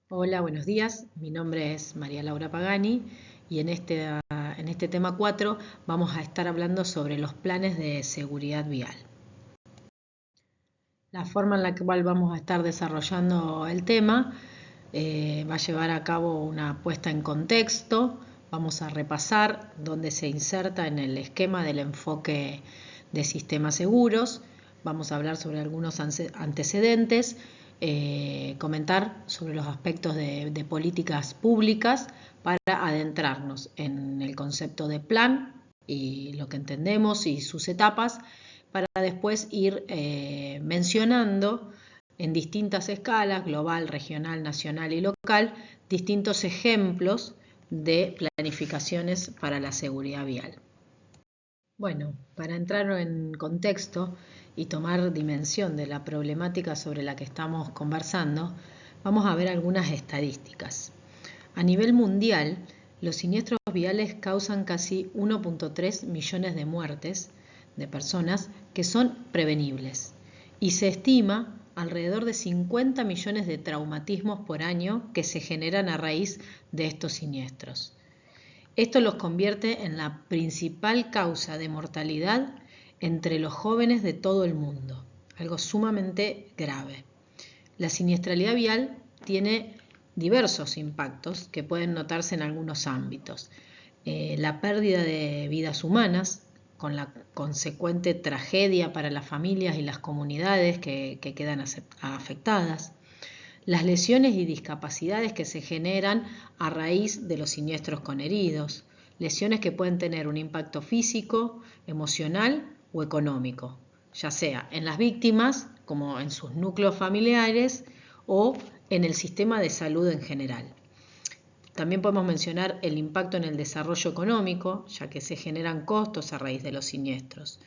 Hola, buenos días. Mi nombre es María Laura Pagani y en este tema 4 vamos a estar hablando sobre los planes de seguridad vial. La forma en la cual vamos a estar desarrollando el tema va a llevar a cabo una puesta en contexto. Vamos a repasar dónde se inserta en el esquema del enfoque de sistemas seguros. Vamos a hablar sobre algunos antecedentes, comentar sobre los aspectos de políticas públicas para adentrarnos en el concepto de plan y lo que entendemos y sus etapas, para después ir mencionando en distintas escalas, global, regional, nacional y local, distintos ejemplos de planificaciones para la seguridad vial. Bueno, para entrar en contexto y tomar dimensión de la problemática sobre la que estamos conversando, vamos a ver algunas estadísticas. A nivel mundial, los siniestros viales causan casi 1.3 millones de muertes de personas que son prevenibles y se estima alrededor de 50 millones de traumatismos por año que se generan a raíz de estos siniestros. Esto los convierte en la principal causa de mortalidad entre los jóvenes de todo el mundo, algo sumamente grave. La siniestralidad vial tiene diversos impactos que pueden notarse en algunos ámbitos. La pérdida de vidas humanas, con la consecuente tragedia para las familias y las comunidades que quedan afectadas. Las lesiones y discapacidades que se generan a raíz de los siniestros con heridos. Lesiones que pueden tener un impacto físico, emocional o económico, ya sea en las víctimas, como en sus núcleos familiares, o en el sistema de salud en general. También podemos mencionar el impacto en el desarrollo económico, ya que se generan costos a raíz de los siniestros.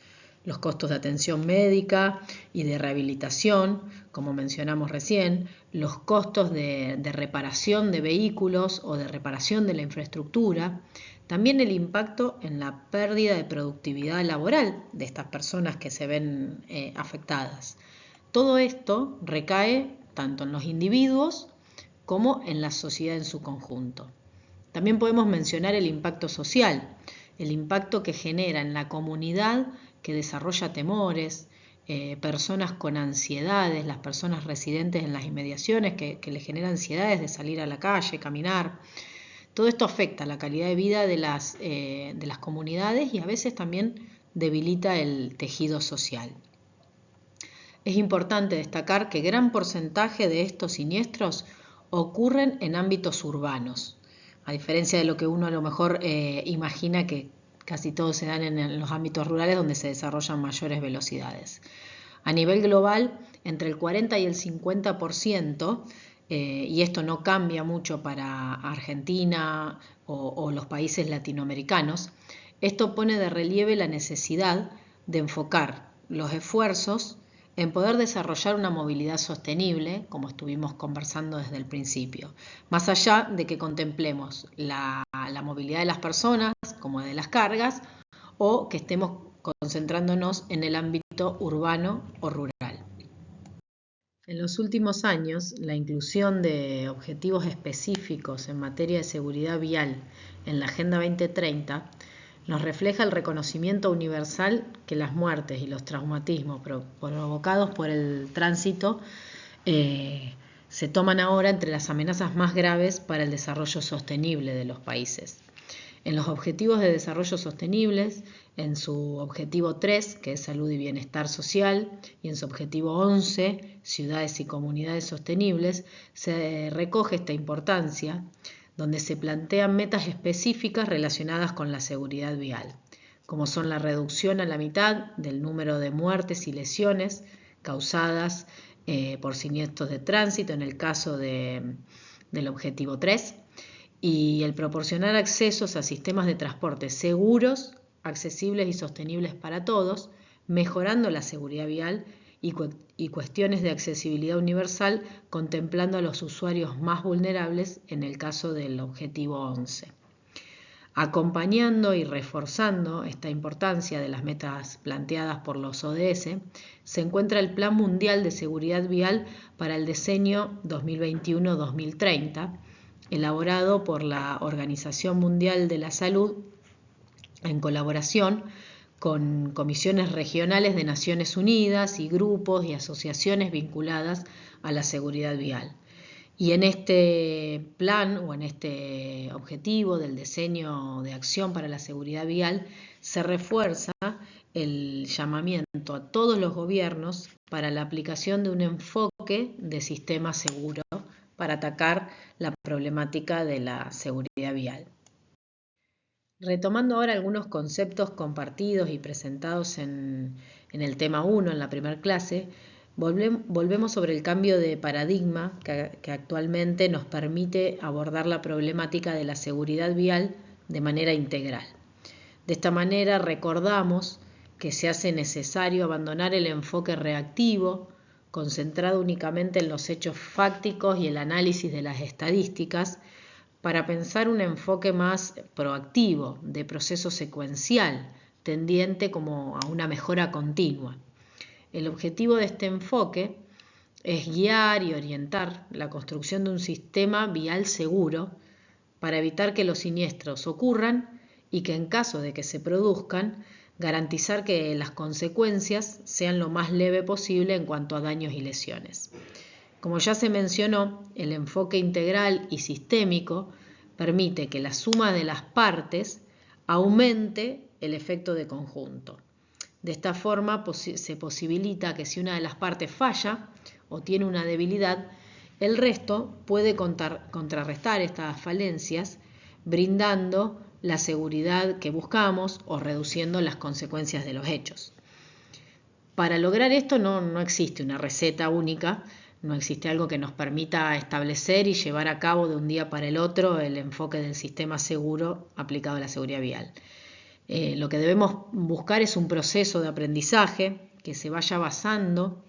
Los costos de atención médica y de rehabilitación, como mencionamos recién, los costos de reparación de vehículos o de reparación de la infraestructura, también el impacto en la pérdida de productividad laboral de estas personas que se ven afectadas. Todo esto recae tanto en los individuos como en la sociedad en su conjunto. También podemos mencionar el impacto social, el impacto que genera en la comunidad que desarrolla temores, personas con ansiedades, las personas residentes en las inmediaciones que les genera ansiedades de salir a la calle, caminar. Todo esto afecta la calidad de vida de las comunidades y a veces también debilita el tejido social. Es importante destacar que gran porcentaje de estos siniestros ocurren en ámbitos urbanos, a diferencia de lo que uno a lo mejor imagina, que casi todos se dan en los ámbitos rurales donde se desarrollan mayores velocidades. A nivel global, entre el 40 y el 50%, y esto no cambia mucho para Argentina o los países latinoamericanos, esto pone de relieve la necesidad de enfocar los esfuerzos en poder desarrollar una movilidad sostenible, como estuvimos conversando desde el principio, más allá de que contemplemos la movilidad de las personas como de las cargas, o que estemos concentrándonos en el ámbito urbano o rural. En los últimos años, la inclusión de objetivos específicos en materia de seguridad vial en la Agenda 2030 nos refleja el reconocimiento universal que las muertes y los traumatismos provocados por el tránsito se toman ahora entre las amenazas más graves para el desarrollo sostenible de los países. En los Objetivos de Desarrollo Sostenibles, en su objetivo 3, que es Salud y Bienestar Social, y en su objetivo 11, Ciudades y Comunidades Sostenibles, se recoge esta importancia, donde se plantean metas específicas relacionadas con la seguridad vial, como son la reducción a la mitad del número de muertes y lesiones causadas por siniestros de tránsito en el caso del objetivo 3, y el proporcionar accesos a sistemas de transporte seguros, accesibles y sostenibles para todos, mejorando la seguridad vial y cuestiones de accesibilidad universal, contemplando a los usuarios más vulnerables en el caso del objetivo 11. Acompañando y reforzando esta importancia de las metas planteadas por los ODS, se encuentra el Plan Mundial de Seguridad Vial para el Decenio 2021-2030, elaborado por la Organización Mundial de la Salud en colaboración con comisiones regionales de Naciones Unidas y grupos y asociaciones vinculadas a la seguridad vial. Y en este plan o en este objetivo del diseño de acción para la seguridad vial se refuerza el llamamiento a todos los gobiernos para la aplicación de un enfoque de sistema seguro para atacar la problemática de la seguridad vial. Retomando ahora algunos conceptos compartidos y presentados en el tema 1, en la primera clase, volvemos sobre el cambio de paradigma que actualmente nos permite abordar la problemática de la seguridad vial de manera integral. De esta manera recordamos que se hace necesario abandonar el enfoque reactivo, concentrado únicamente en los hechos fácticos y el análisis de las estadísticas, para pensar un enfoque más proactivo, de proceso secuencial, tendiente como a una mejora continua. El objetivo de este enfoque es guiar y orientar la construcción de un sistema vial seguro para evitar que los siniestros ocurran y que en caso de que se produzcan, garantizar que las consecuencias sean lo más leve posible en cuanto a daños y lesiones. Como ya se mencionó, el enfoque integral y sistémico permite que la suma de las partes aumente el efecto de conjunto. De esta forma se posibilita que si una de las partes falla o tiene una debilidad, el resto puede contrarrestar estas falencias, brindando la seguridad que buscamos o reduciendo las consecuencias de los hechos. Para lograr esto no existe una receta única, no existe algo que nos permita establecer y llevar a cabo de un día para el otro el enfoque del sistema seguro aplicado a la seguridad vial. Lo que debemos buscar es un proceso de aprendizaje que se vaya basando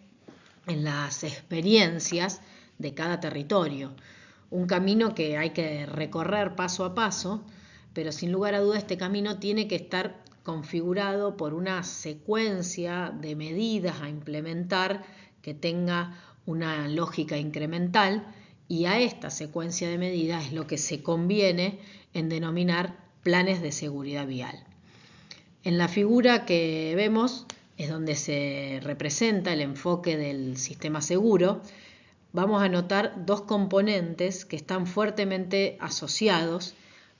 en las experiencias de cada territorio. Un camino que hay que recorrer paso a paso, pero sin lugar a duda este camino tiene que estar configurado por una secuencia de medidas a implementar que tenga una lógica incremental, y a esta secuencia de medidas es lo que se conviene en denominar planes de seguridad vial. En la figura que vemos es donde se representa el enfoque del sistema seguro. Vamos a notar dos componentes que están fuertemente asociados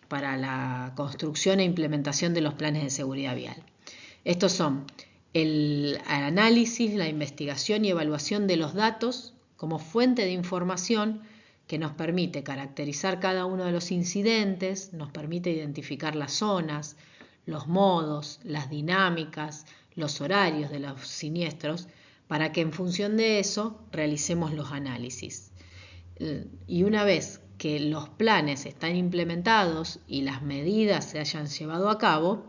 para la construcción e implementación de los planes de seguridad vial. Estos son el análisis, la investigación y evaluación de los datos como fuente de información que nos permite caracterizar cada uno de los incidentes, nos permite identificar las zonas, los modos, las dinámicas, los horarios de los siniestros, para que en función de eso realicemos los análisis. Y una vez que los planes están implementados y las medidas se hayan llevado a cabo,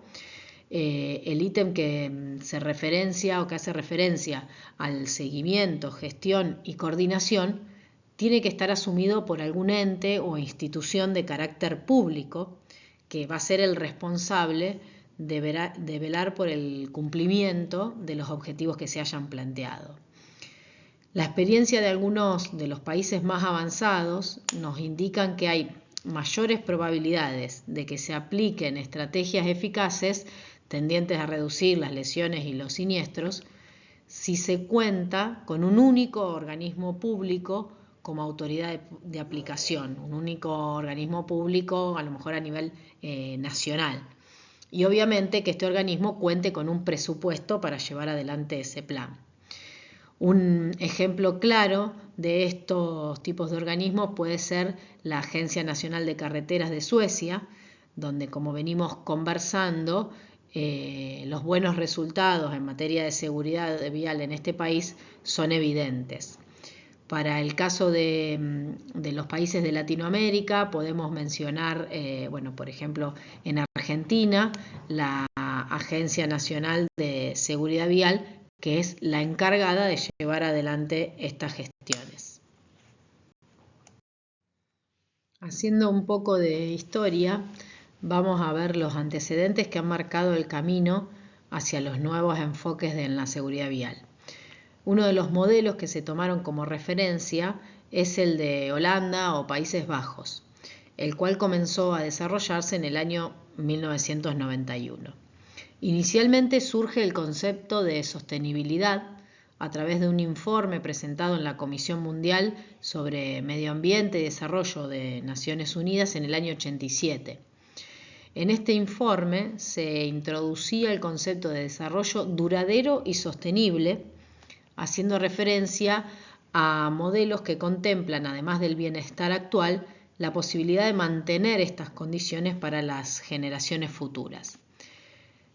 el ítem que se referencia o que hace referencia al seguimiento, gestión y coordinación tiene que estar asumido por algún ente o institución de carácter público que va a ser el responsable de velar por el cumplimiento de los objetivos que se hayan planteado. La experiencia de algunos de los países más avanzados nos indican que hay mayores probabilidades de que se apliquen estrategias eficaces tendientes a reducir las lesiones y los siniestros si se cuenta con un único organismo público como autoridad de aplicación, un único organismo público a lo mejor a nivel nacional. Y obviamente que este organismo cuente con un presupuesto para llevar adelante ese plan. Un ejemplo claro de estos tipos de organismos puede ser la Agencia Nacional de Carreteras de Suecia, donde, como venimos conversando, los buenos resultados en materia de seguridad vial en este país son evidentes. Para el caso de los países de Latinoamérica podemos mencionar, por ejemplo, en Argentina, la Agencia Nacional de Seguridad Vial, que es la encargada de llevar adelante estas gestiones. Haciendo un poco de historia, vamos a ver los antecedentes que han marcado el camino hacia los nuevos enfoques en la seguridad vial. Uno de los modelos que se tomaron como referencia es el de Holanda o Países Bajos, el cual comenzó a desarrollarse en el año 1991. Inicialmente surge el concepto de sostenibilidad a través de un informe presentado en la Comisión Mundial sobre Medio Ambiente y Desarrollo de Naciones Unidas en el año 87. En este informe se introducía el concepto de desarrollo duradero y sostenible, haciendo referencia a modelos que contemplan, además del bienestar actual, la posibilidad de mantener estas condiciones para las generaciones futuras.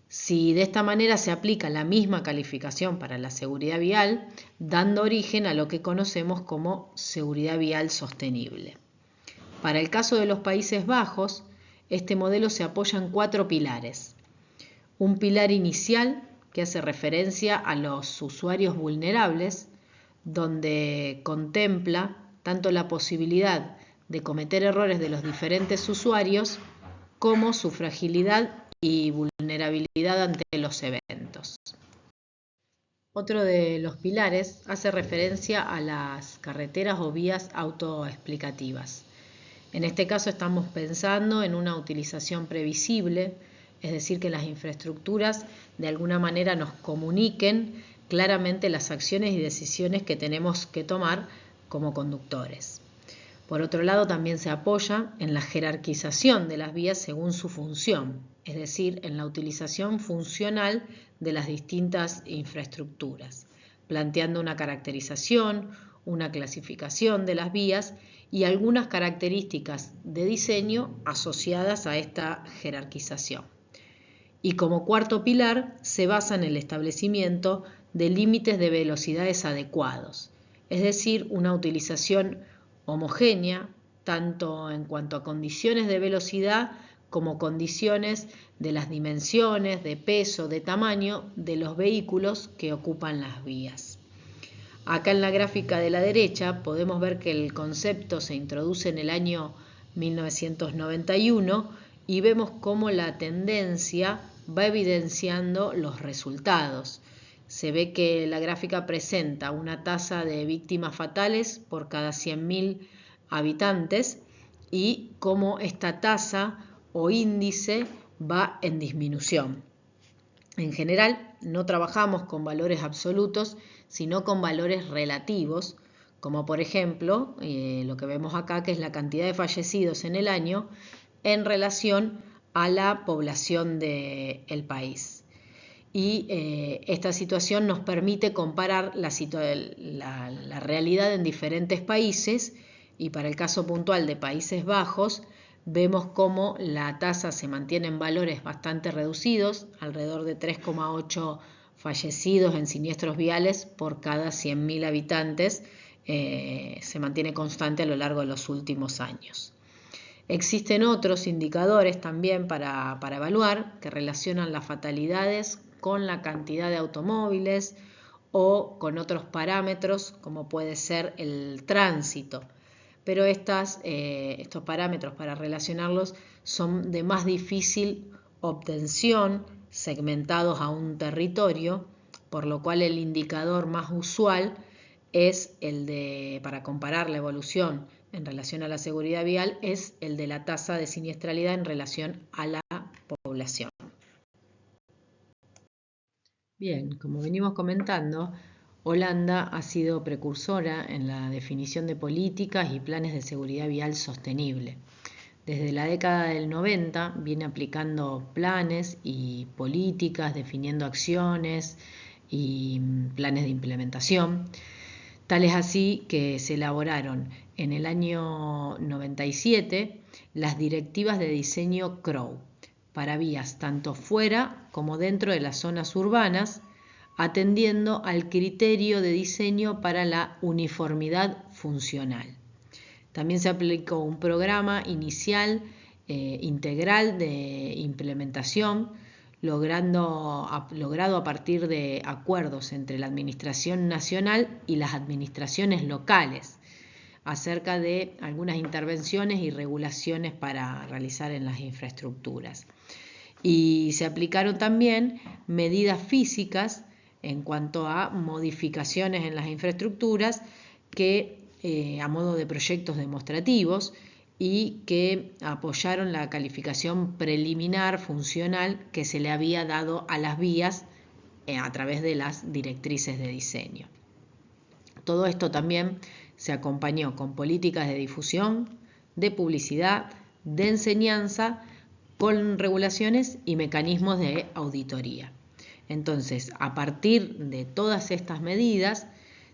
Si de esta manera se aplica la misma calificación para la seguridad vial, dando origen a lo que conocemos como seguridad vial sostenible. Para el caso de los Países Bajos, este modelo se apoya en 4 pilares. Un pilar inicial que hace referencia a los usuarios vulnerables, donde contempla tanto la posibilidad de cometer errores de los diferentes usuarios como su fragilidad y vulnerabilidad ante los eventos. Otro de los pilares hace referencia a las carreteras o vías autoexplicativas. En este caso estamos pensando en una utilización previsible, es decir, que las infraestructuras de alguna manera nos comuniquen claramente las acciones y decisiones que tenemos que tomar como conductores. Por otro lado, también se apoya en la jerarquización de las vías según su función, es decir, en la utilización funcional de las distintas infraestructuras, planteando una caracterización, una clasificación de las vías y algunas características de diseño asociadas a esta jerarquización. Y como cuarto pilar, se basa en el establecimiento de límites de velocidades adecuados, es decir, una utilización homogénea, tanto en cuanto a condiciones de velocidad como condiciones de las dimensiones, de peso, de tamaño de los vehículos que ocupan las vías. Acá en la gráfica de la derecha podemos ver que el concepto se introduce en el año 1991 y vemos cómo la tendencia va evidenciando los resultados. Se ve que la gráfica presenta una tasa de víctimas fatales por cada 100.000 habitantes y cómo esta tasa o índice va en disminución. En general, no trabajamos con valores absolutos, sino con valores relativos, como por ejemplo, lo que vemos acá, que es la cantidad de fallecidos en el año en relación a la población del país. Y esta situación nos permite comparar la realidad en diferentes países y para el caso puntual de Países Bajos vemos cómo la tasa se mantiene en valores bastante reducidos, alrededor de 3,8 fallecidos en siniestros viales por cada 100.000 habitantes, se mantiene constante a lo largo de los últimos años. Existen otros indicadores también para evaluar que relacionan las fatalidades con la cantidad de automóviles o con otros parámetros como puede ser el tránsito. Pero estos parámetros para relacionarlos son de más difícil obtención segmentados a un territorio, por lo cual el indicador más usual es el de, para comparar la evolución en relación a la seguridad vial, es el de la tasa de siniestralidad en relación a la población. Bien, como venimos comentando, Holanda ha sido precursora en la definición de políticas y planes de seguridad vial sostenible. Desde la década del 90 viene aplicando planes y políticas, definiendo acciones y planes de implementación. Tal es así que se elaboraron en el año 97 las directivas de diseño CROW para vías tanto fuera como dentro de las zonas urbanas, atendiendo al criterio de diseño para la uniformidad funcional. También se aplicó un programa inicial integral de implementación logrado a partir de acuerdos entre la Administración Nacional y las administraciones locales. acerca de algunas intervenciones y regulaciones para realizar en las infraestructuras. Y se aplicaron también medidas físicas en cuanto a modificaciones en las infraestructuras que a modo de proyectos demostrativos y que apoyaron la calificación preliminar funcional que se le había dado a las vías a través de las directrices de diseño. Todo esto también se acompañó con políticas de difusión, de publicidad, de enseñanza, con regulaciones y mecanismos de auditoría. Entonces, a partir de todas estas medidas,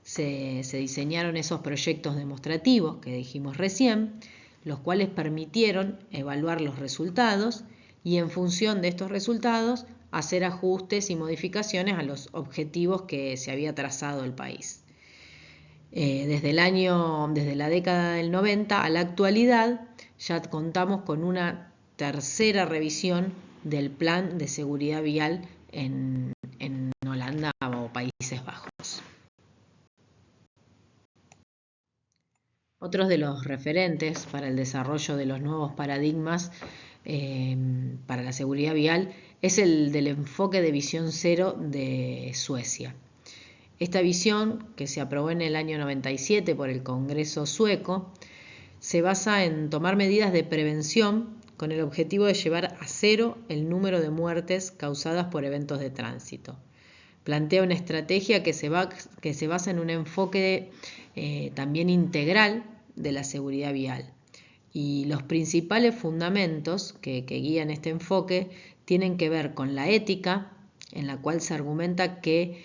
se diseñaron esos proyectos demostrativos que dijimos recién, los cuales permitieron evaluar los resultados y en función de estos resultados hacer ajustes y modificaciones a los objetivos que se había trazado el país. Desde la década del 90 a la actualidad ya contamos con una tercera revisión del Plan de Seguridad Vial en Holanda o Países Bajos. Otros de los referentes para el desarrollo de los nuevos paradigmas para la seguridad vial es el del enfoque de visión cero de Suecia. Esta visión, que se aprobó en el año 97 por el Congreso sueco, se basa en tomar medidas de prevención con el objetivo de llevar a cero el número de muertes causadas por eventos de tránsito. Plantea una estrategia que se basa en un enfoque también integral de la seguridad vial. Y los principales fundamentos que guían este enfoque tienen que ver con la ética, en la cual se argumenta que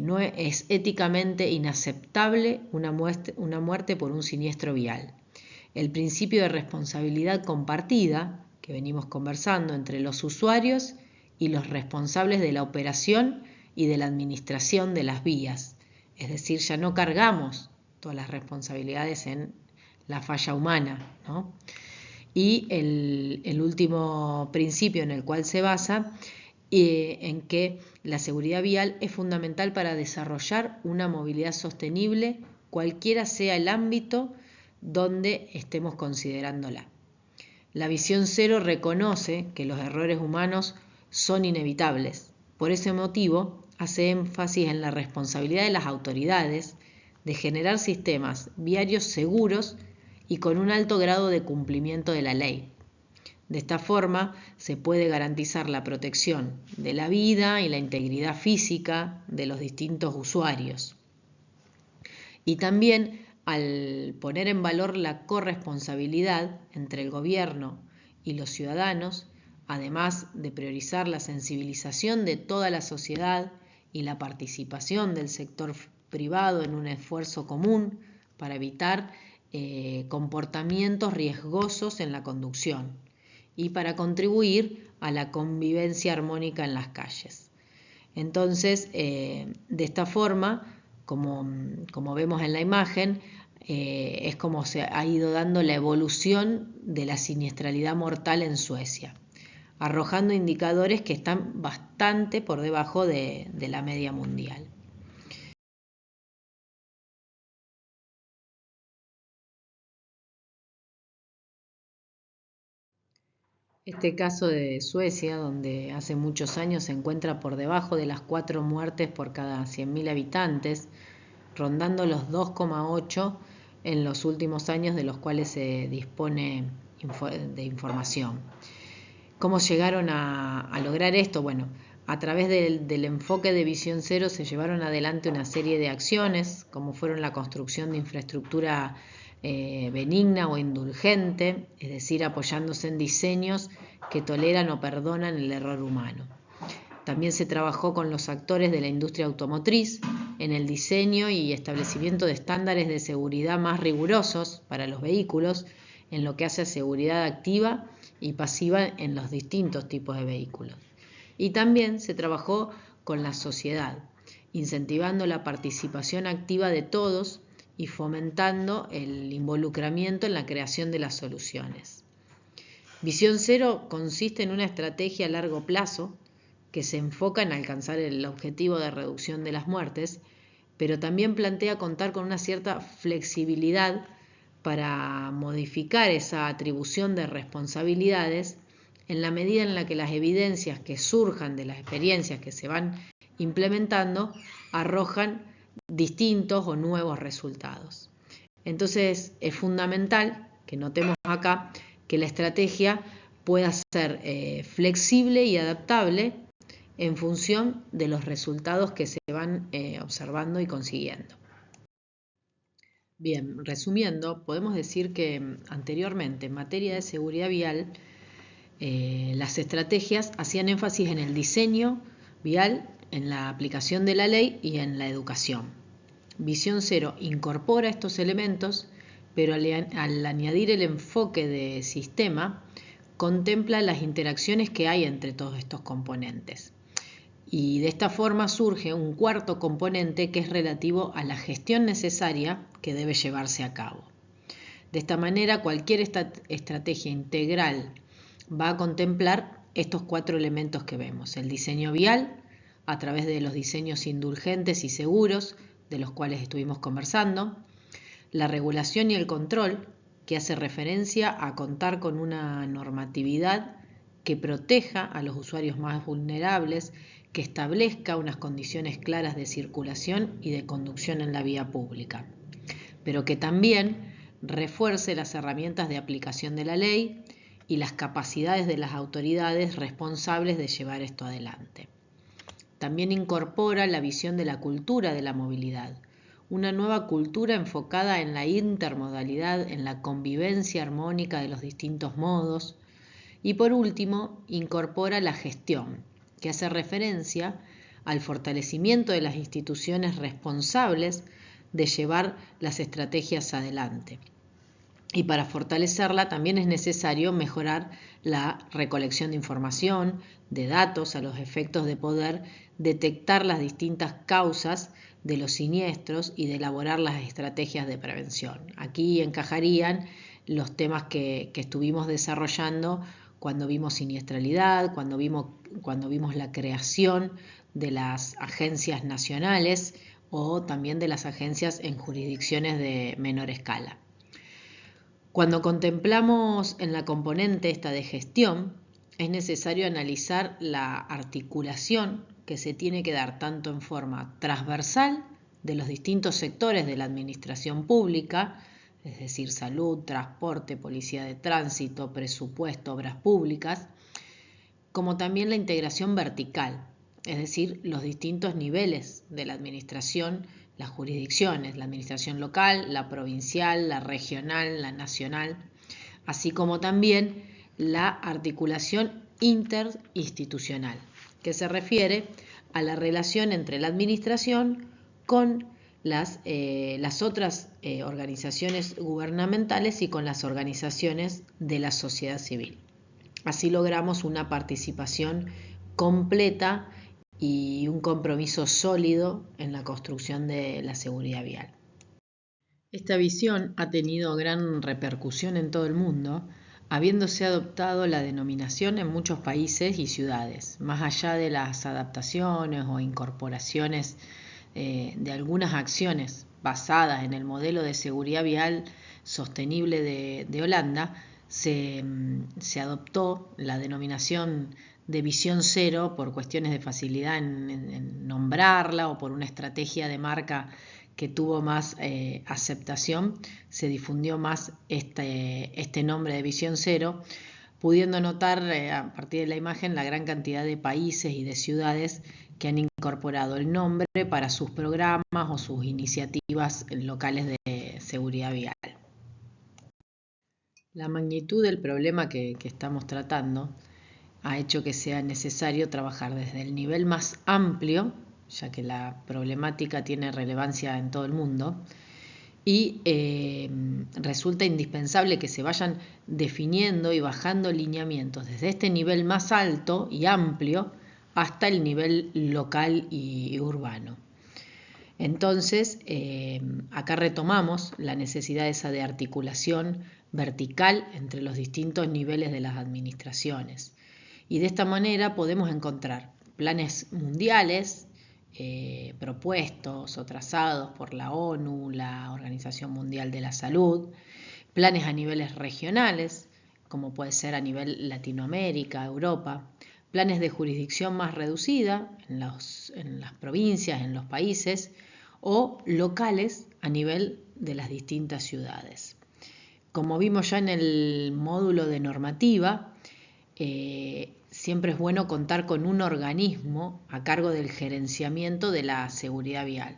no es éticamente inaceptable una muerte por un siniestro vial. El principio de responsabilidad compartida, que venimos conversando entre los usuarios y los responsables de la operación y de la administración de las vías. Es decir, ya no cargamos todas las responsabilidades en la falla humana, ¿no? Y el último principio en el cual se basa en que la seguridad vial es fundamental para desarrollar una movilidad sostenible, cualquiera sea el ámbito donde estemos considerándola. La visión cero reconoce que los errores humanos son inevitables. Por ese motivo, hace énfasis en la responsabilidad de las autoridades de generar sistemas viarios seguros y con un alto grado de cumplimiento de la ley. De esta forma, se puede garantizar la protección de la vida y la integridad física de los distintos usuarios. Y también, al poner en valor la corresponsabilidad entre el gobierno y los ciudadanos, además de priorizar la sensibilización de toda la sociedad y la participación del sector privado en un esfuerzo común para evitar comportamientos riesgosos en la conducción y para contribuir a la convivencia armónica en las calles. Entonces, de esta forma, como vemos en la imagen, es como se ha ido dando la evolución de la siniestralidad mortal en Suecia, arrojando indicadores que están bastante por debajo de la media mundial. Este caso de Suecia, donde hace muchos años se encuentra por debajo de las 4 muertes por cada 100.000 habitantes, rondando los 2,8 en los últimos años de los cuales se dispone de información. ¿Cómo llegaron a lograr esto? Bueno, a través del enfoque de visión cero se llevaron adelante una serie de acciones, como fueron la construcción de infraestructura benigna o indulgente, es decir, apoyándose en diseños que toleran o perdonan el error humano. También se trabajó con los actores de la industria automotriz en el diseño y establecimiento de estándares de seguridad más rigurosos para los vehículos, en lo que hace a seguridad activa y pasiva en los distintos tipos de vehículos. Y también se trabajó con la sociedad, incentivando la participación activa de todos y fomentando el involucramiento en la creación de las soluciones. Visión cero consiste en una estrategia a largo plazo que se enfoca en alcanzar el objetivo de reducción de las muertes, pero también plantea contar con una cierta flexibilidad para modificar esa atribución de responsabilidades en la medida en la que las evidencias que surjan de las experiencias que se van implementando arrojan distintos o nuevos resultados. Entonces es fundamental que notemos acá que la estrategia pueda ser flexible y adaptable en función de los resultados que se van observando y consiguiendo. Bien, resumiendo, podemos decir que anteriormente en materia de seguridad vial, las estrategias hacían énfasis en el diseño vial, en la aplicación de la ley y en la educación. Visión Cero incorpora estos elementos, pero al añadir el enfoque de sistema, contempla las interacciones que hay entre todos estos componentes. Y de esta forma surge un cuarto componente que es relativo a la gestión necesaria que debe llevarse a cabo. De esta manera, cualquier estrategia integral va a contemplar estos 4 elementos que vemos: el diseño vial, a través de los diseños indulgentes y seguros, de los cuales estuvimos conversando; la regulación y el control, que hace referencia a contar con una normatividad que proteja a los usuarios más vulnerables, que establezca unas condiciones claras de circulación y de conducción en la vía pública, pero que también refuerce las herramientas de aplicación de la ley y las capacidades de las autoridades responsables de llevar esto adelante. También incorpora la visión de la cultura de la movilidad, una nueva cultura enfocada en la intermodalidad, en la convivencia armónica de los distintos modos. Y por último, incorpora la gestión, que hace referencia al fortalecimiento de las instituciones responsables de llevar las estrategias adelante. Y para fortalecerla también es necesario mejorar la recolección de información, de datos, a los efectos de poder detectar las distintas causas de los siniestros y de elaborar las estrategias de prevención. Aquí encajarían los temas que estuvimos desarrollando cuando vimos siniestralidad, cuando vimos la creación de las agencias nacionales o también de las agencias en jurisdicciones de menor escala. Cuando contemplamos en la componente esta de gestión, es necesario analizar la articulación que se tiene que dar tanto en forma transversal de los distintos sectores de la administración pública, es decir, salud, transporte, policía de tránsito, presupuesto, obras públicas, como también la integración vertical, es decir, los distintos niveles de la administración, las jurisdicciones, la administración local, la provincial, la regional, la nacional, así como también la articulación interinstitucional, que se refiere a la relación entre la administración con las otras organizaciones gubernamentales y con las organizaciones de la sociedad civil. Así logramos una participación completa y un compromiso sólido en la construcción de la seguridad vial. Esta visión ha tenido gran repercusión en todo el mundo, habiéndose adoptado la denominación en muchos países y ciudades, más allá de las adaptaciones o incorporaciones de algunas acciones basadas en el modelo de seguridad vial sostenible de Holanda. Se adoptó la denominación de Visión Cero por cuestiones de facilidad en nombrarla o por una estrategia de marca que tuvo más aceptación. Se difundió más este nombre de Visión Cero, pudiendo notar a partir de la imagen la gran cantidad de países y de ciudades que han incorporado el nombre para sus programas o sus iniciativas locales de seguridad vial. La magnitud del problema que estamos tratando ha hecho que sea necesario trabajar desde el nivel más amplio, ya que la problemática tiene relevancia en todo el mundo, y resulta indispensable que se vayan definiendo y bajando lineamientos desde este nivel más alto y amplio hasta el nivel local y urbano. Entonces, acá retomamos la necesidad esa de articulación vertical entre los distintos niveles de las administraciones. Y de esta manera podemos encontrar planes mundiales propuestos o trazados por la ONU, la Organización Mundial de la Salud, planes a niveles regionales, como puede ser a nivel Latinoamérica, Europa, planes de jurisdicción más reducida en las provincias, en los países, o locales a nivel de las distintas ciudades. Como vimos ya en el módulo de normativa, siempre es bueno contar con un organismo a cargo del gerenciamiento de la seguridad vial.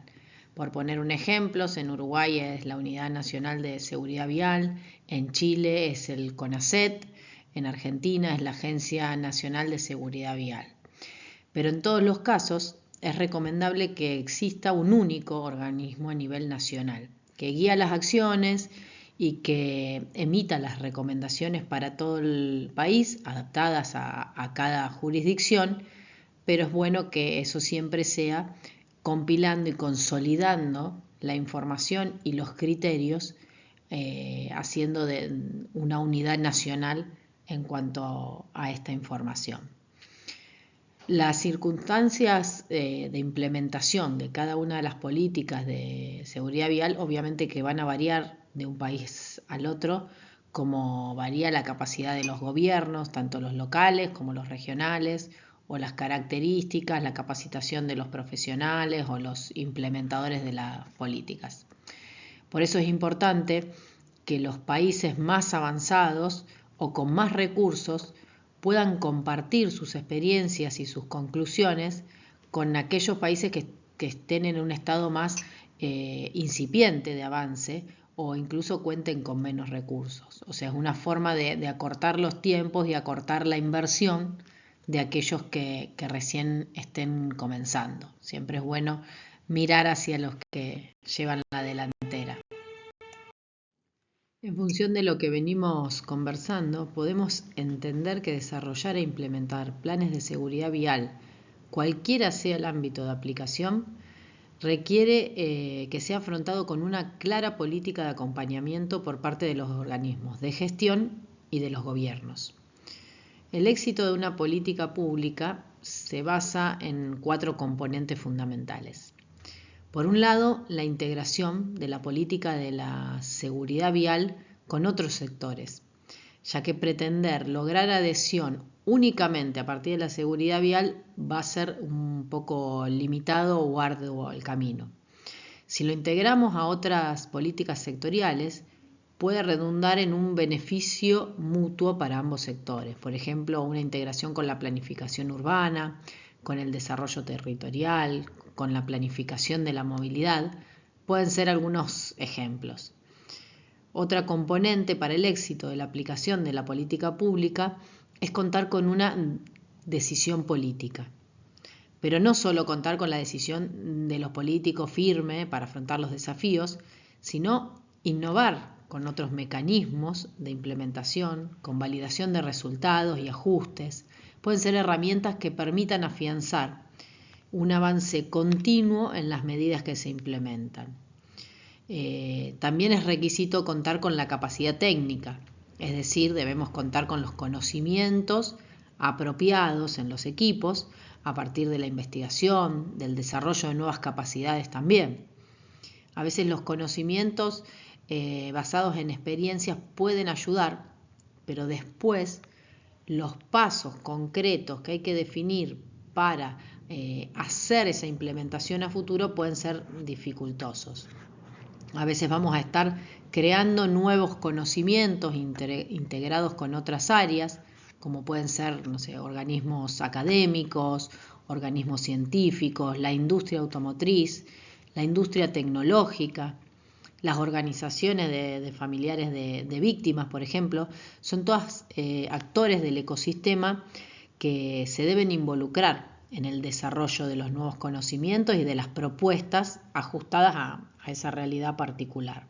Por poner un ejemplo, en Uruguay es la Unidad Nacional de Seguridad Vial, en Chile es el CONACET, en Argentina es la Agencia Nacional de Seguridad Vial. Pero en todos los casos es recomendable que exista un único organismo a nivel nacional, que guíe las acciones y que emita las recomendaciones para todo el país, adaptadas a cada jurisdicción, pero es bueno que eso siempre sea compilando y consolidando la información y los criterios, haciendo de una unidad nacional en cuanto a esta información. Las circunstancias de implementación de cada una de las políticas de seguridad vial obviamente que van a variar de un país al otro, como varía la capacidad de los gobiernos, tanto los locales como los regionales, o las características, la capacitación de los profesionales o los implementadores de las políticas. Por eso es importante que los países más avanzados o con más recursos puedan compartir sus experiencias y sus conclusiones con aquellos países que estén en un estado más incipiente de avance o incluso cuenten con menos recursos. O sea, es una forma de acortar los tiempos y acortar la inversión de aquellos que recién estén comenzando. Siempre es bueno mirar hacia los que llevan la delantera. En función de lo que venimos conversando, podemos entender que desarrollar e implementar planes de seguridad vial, cualquiera sea el ámbito de aplicación, requiere que sea afrontado con una clara política de acompañamiento por parte de los organismos de gestión y de los gobiernos. El éxito de una política pública se basa en 4 componentes fundamentales. Por un lado, la integración de la política de la seguridad vial con otros sectores, ya que pretender lograr adhesión únicamente a partir de la seguridad vial va a ser un poco limitado o arduo el camino. Si lo integramos a otras políticas sectoriales, puede redundar en un beneficio mutuo para ambos sectores. Por ejemplo, una integración con la planificación urbana, con el desarrollo territorial, con la planificación de la movilidad, pueden ser algunos ejemplos. Otra componente para el éxito de la aplicación de la política pública es contar con una decisión política. Pero no solo contar con la decisión de los políticos firme para afrontar los desafíos, sino innovar con otros mecanismos de implementación, con validación de resultados y ajustes. Pueden ser herramientas que permitan afianzar un avance continuo en las medidas que se implementan. También es requisito contar con la capacidad técnica, es decir, debemos contar con los conocimientos apropiados en los equipos a partir de la investigación, del desarrollo de nuevas capacidades también. A veces los conocimientos basados en experiencias pueden ayudar, pero después los pasos concretos que hay que definir para hacer esa implementación a futuro pueden ser dificultosos. A veces vamos a estar creando nuevos conocimientos integrados con otras áreas, como pueden ser, organismos académicos, organismos científicos, la industria automotriz, la industria tecnológica, las organizaciones de familiares de víctimas, por ejemplo, son todas actores del ecosistema que se deben involucrar en el desarrollo de los nuevos conocimientos y de las propuestas ajustadas a esa realidad particular.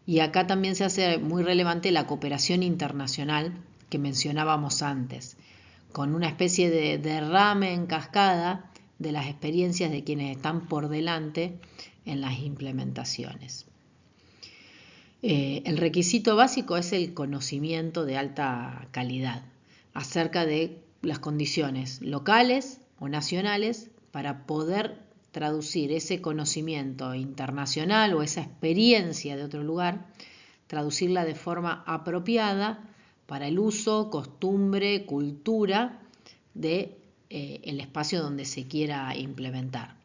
Y acá también se hace muy relevante la cooperación internacional que mencionábamos antes, con una especie de derrame en cascada de las experiencias de quienes están por delante en las implementaciones. El requisito básico es el conocimiento de alta calidad acerca de las condiciones locales o nacionales para poder traducir ese conocimiento internacional o esa experiencia de otro lugar, traducirla de forma apropiada para el uso, costumbre, cultura de el espacio donde se quiera implementar.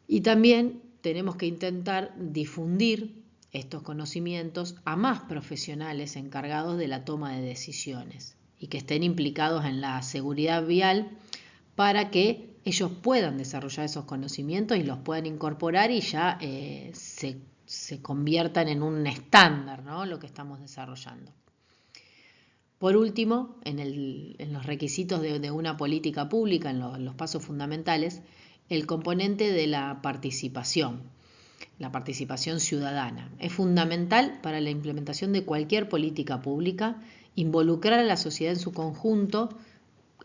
Y también tenemos que intentar difundir estos conocimientos a más profesionales encargados de la toma de decisiones y que estén implicados en la seguridad vial para que ellos puedan desarrollar esos conocimientos y los puedan incorporar y ya se conviertan en un estándar, ¿no? Lo que estamos desarrollando. Por último, en los requisitos de una política pública, en los pasos fundamentales, el componente de la participación ciudadana. Es fundamental para la implementación de cualquier política pública involucrar a la sociedad en su conjunto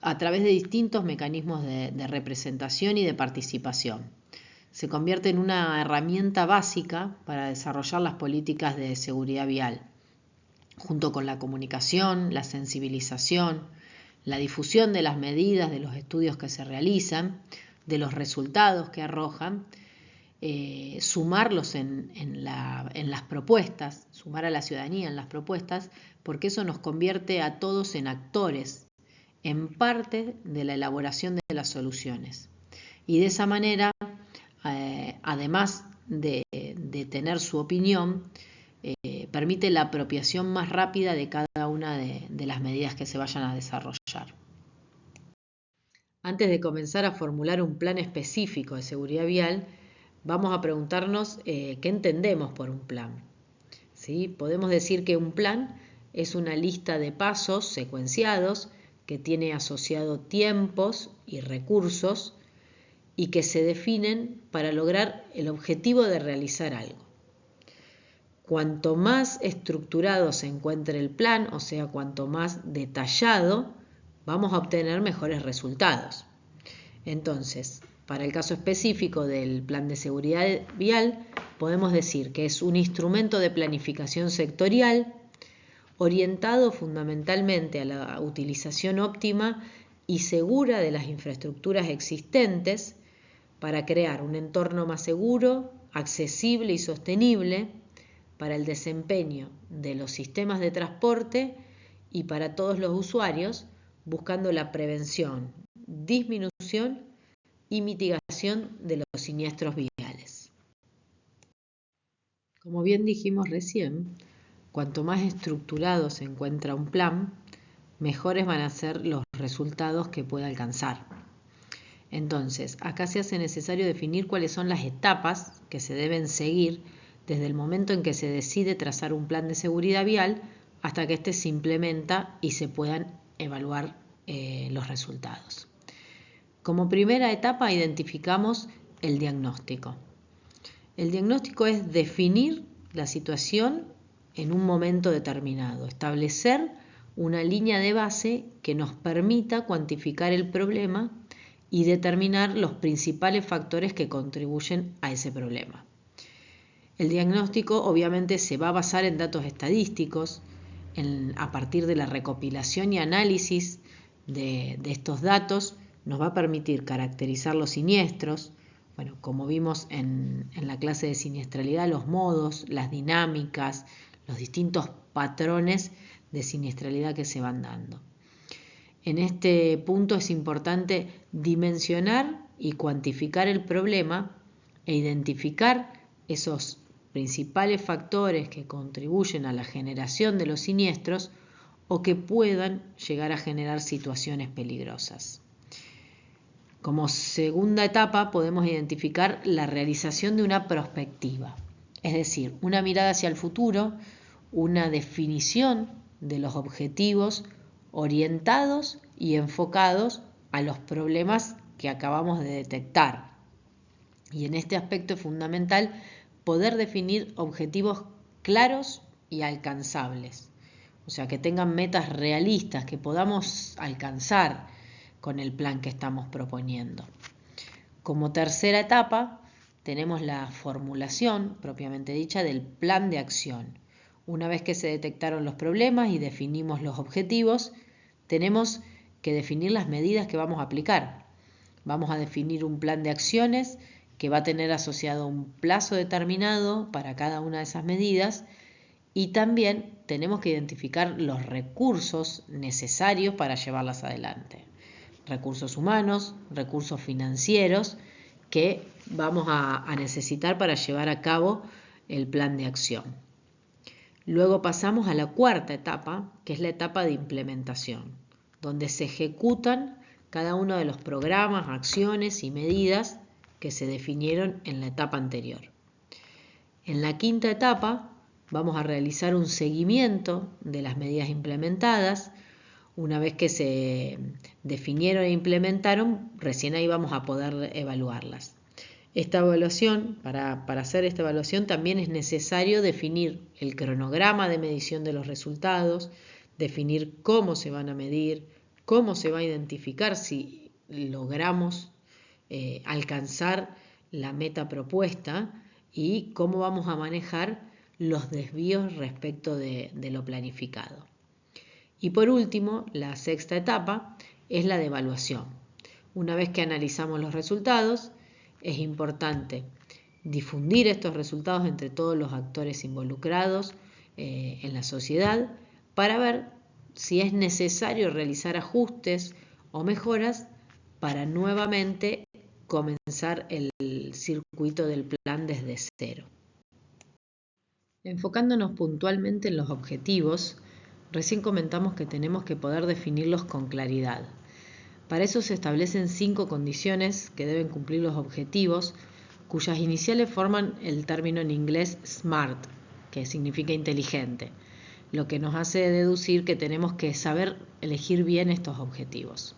a través de distintos mecanismos de representación y de participación. Se convierte en una herramienta básica para desarrollar las políticas de seguridad vial, junto con la comunicación, la sensibilización, la difusión de las medidas, de los estudios que se realizan, de los resultados que arrojan, sumarlos en las propuestas, sumar a la ciudadanía en las propuestas, porque eso nos convierte a todos en actores, en parte de la elaboración de las soluciones. Y de esa manera, además de tener su opinión, permite la apropiación más rápida de cada una de las medidas que se vayan a desarrollar. Antes de comenzar a formular un plan específico de seguridad vial, vamos a preguntarnos qué entendemos por un plan. ¿Sí? Podemos decir que un plan es una lista de pasos secuenciados que tiene asociado tiempos y recursos y que se definen para lograr el objetivo de realizar algo. Cuanto más estructurado se encuentre el plan, o sea, cuanto más detallado, vamos a obtener mejores resultados. Entonces, para el caso específico del plan de seguridad vial, podemos decir que es un instrumento de planificación sectorial orientado fundamentalmente a la utilización óptima y segura de las infraestructuras existentes para crear un entorno más seguro, accesible y sostenible para el desempeño de los sistemas de transporte y para todos los usuarios, buscando la prevención, disminución y mitigación de los siniestros viales. Como bien dijimos recién, cuanto más estructurado se encuentra un plan, mejores van a ser los resultados que pueda alcanzar. Entonces, acá se hace necesario definir cuáles son las etapas que se deben seguir desde el momento en que se decide trazar un plan de seguridad vial hasta que éste se implementa y se puedan evaluar los resultados. Como primera etapa identificamos el diagnóstico. El diagnóstico es definir la situación en un momento determinado, establecer una línea de base que nos permita cuantificar el problema y determinar los principales factores que contribuyen a ese problema. El diagnóstico obviamente se va a basar en datos estadísticos, a partir de la recopilación y análisis de estos datos nos va a permitir caracterizar los siniestros, bueno, como vimos en la clase de siniestralidad, los modos, las dinámicas, los distintos patrones de siniestralidad que se van dando. En este punto es importante dimensionar y cuantificar el problema e identificar esos principales factores que contribuyen a la generación de los siniestros o que puedan llegar a generar situaciones peligrosas. Como segunda etapa podemos identificar la realización de una prospectiva, es decir, una mirada hacia el futuro, una definición de los objetivos orientados y enfocados a los problemas que acabamos de detectar. Y en este aspecto es fundamental poder definir objetivos claros y alcanzables, o sea, que tengan metas realistas, que podamos alcanzar con el plan que estamos proponiendo. Como tercera etapa tenemos la formulación propiamente dicha del plan de acción. Una vez que se detectaron los problemas y definimos los objetivos, tenemos que definir las medidas que vamos a aplicar. Vamos a definir un plan de acciones que va a tener asociado un plazo determinado para cada una de esas medidas y también tenemos que identificar los recursos necesarios para llevarlas adelante. Recursos humanos, recursos financieros que vamos a necesitar para llevar a cabo el plan de acción. Luego pasamos a la cuarta etapa, que es la etapa de implementación, donde se ejecutan cada uno de los programas, acciones y medidas que se definieron en la etapa anterior. En la quinta etapa vamos a realizar un seguimiento de las medidas implementadas. Una vez que se definieron e implementaron, recién ahí vamos a poder evaluarlas. Esta evaluación, para hacer esta evaluación también es necesario definir el cronograma de medición de los resultados, definir cómo se van a medir, cómo se va a identificar si logramos alcanzar la meta propuesta y cómo vamos a manejar los desvíos respecto de lo planificado. Y por último, la sexta etapa es la de evaluación. Una vez que analizamos los resultados, es importante difundir estos resultados entre todos los actores involucrados en la sociedad para ver si es necesario realizar ajustes o mejoras para nuevamente comenzar el circuito del plan desde cero. Enfocándonos puntualmente en los objetivos, recién comentamos que tenemos que poder definirlos con claridad. Para eso se establecen 5 condiciones que deben cumplir los objetivos, cuyas iniciales forman el término en inglés SMART, que significa inteligente, lo que nos hace deducir que tenemos que saber elegir bien estos objetivos.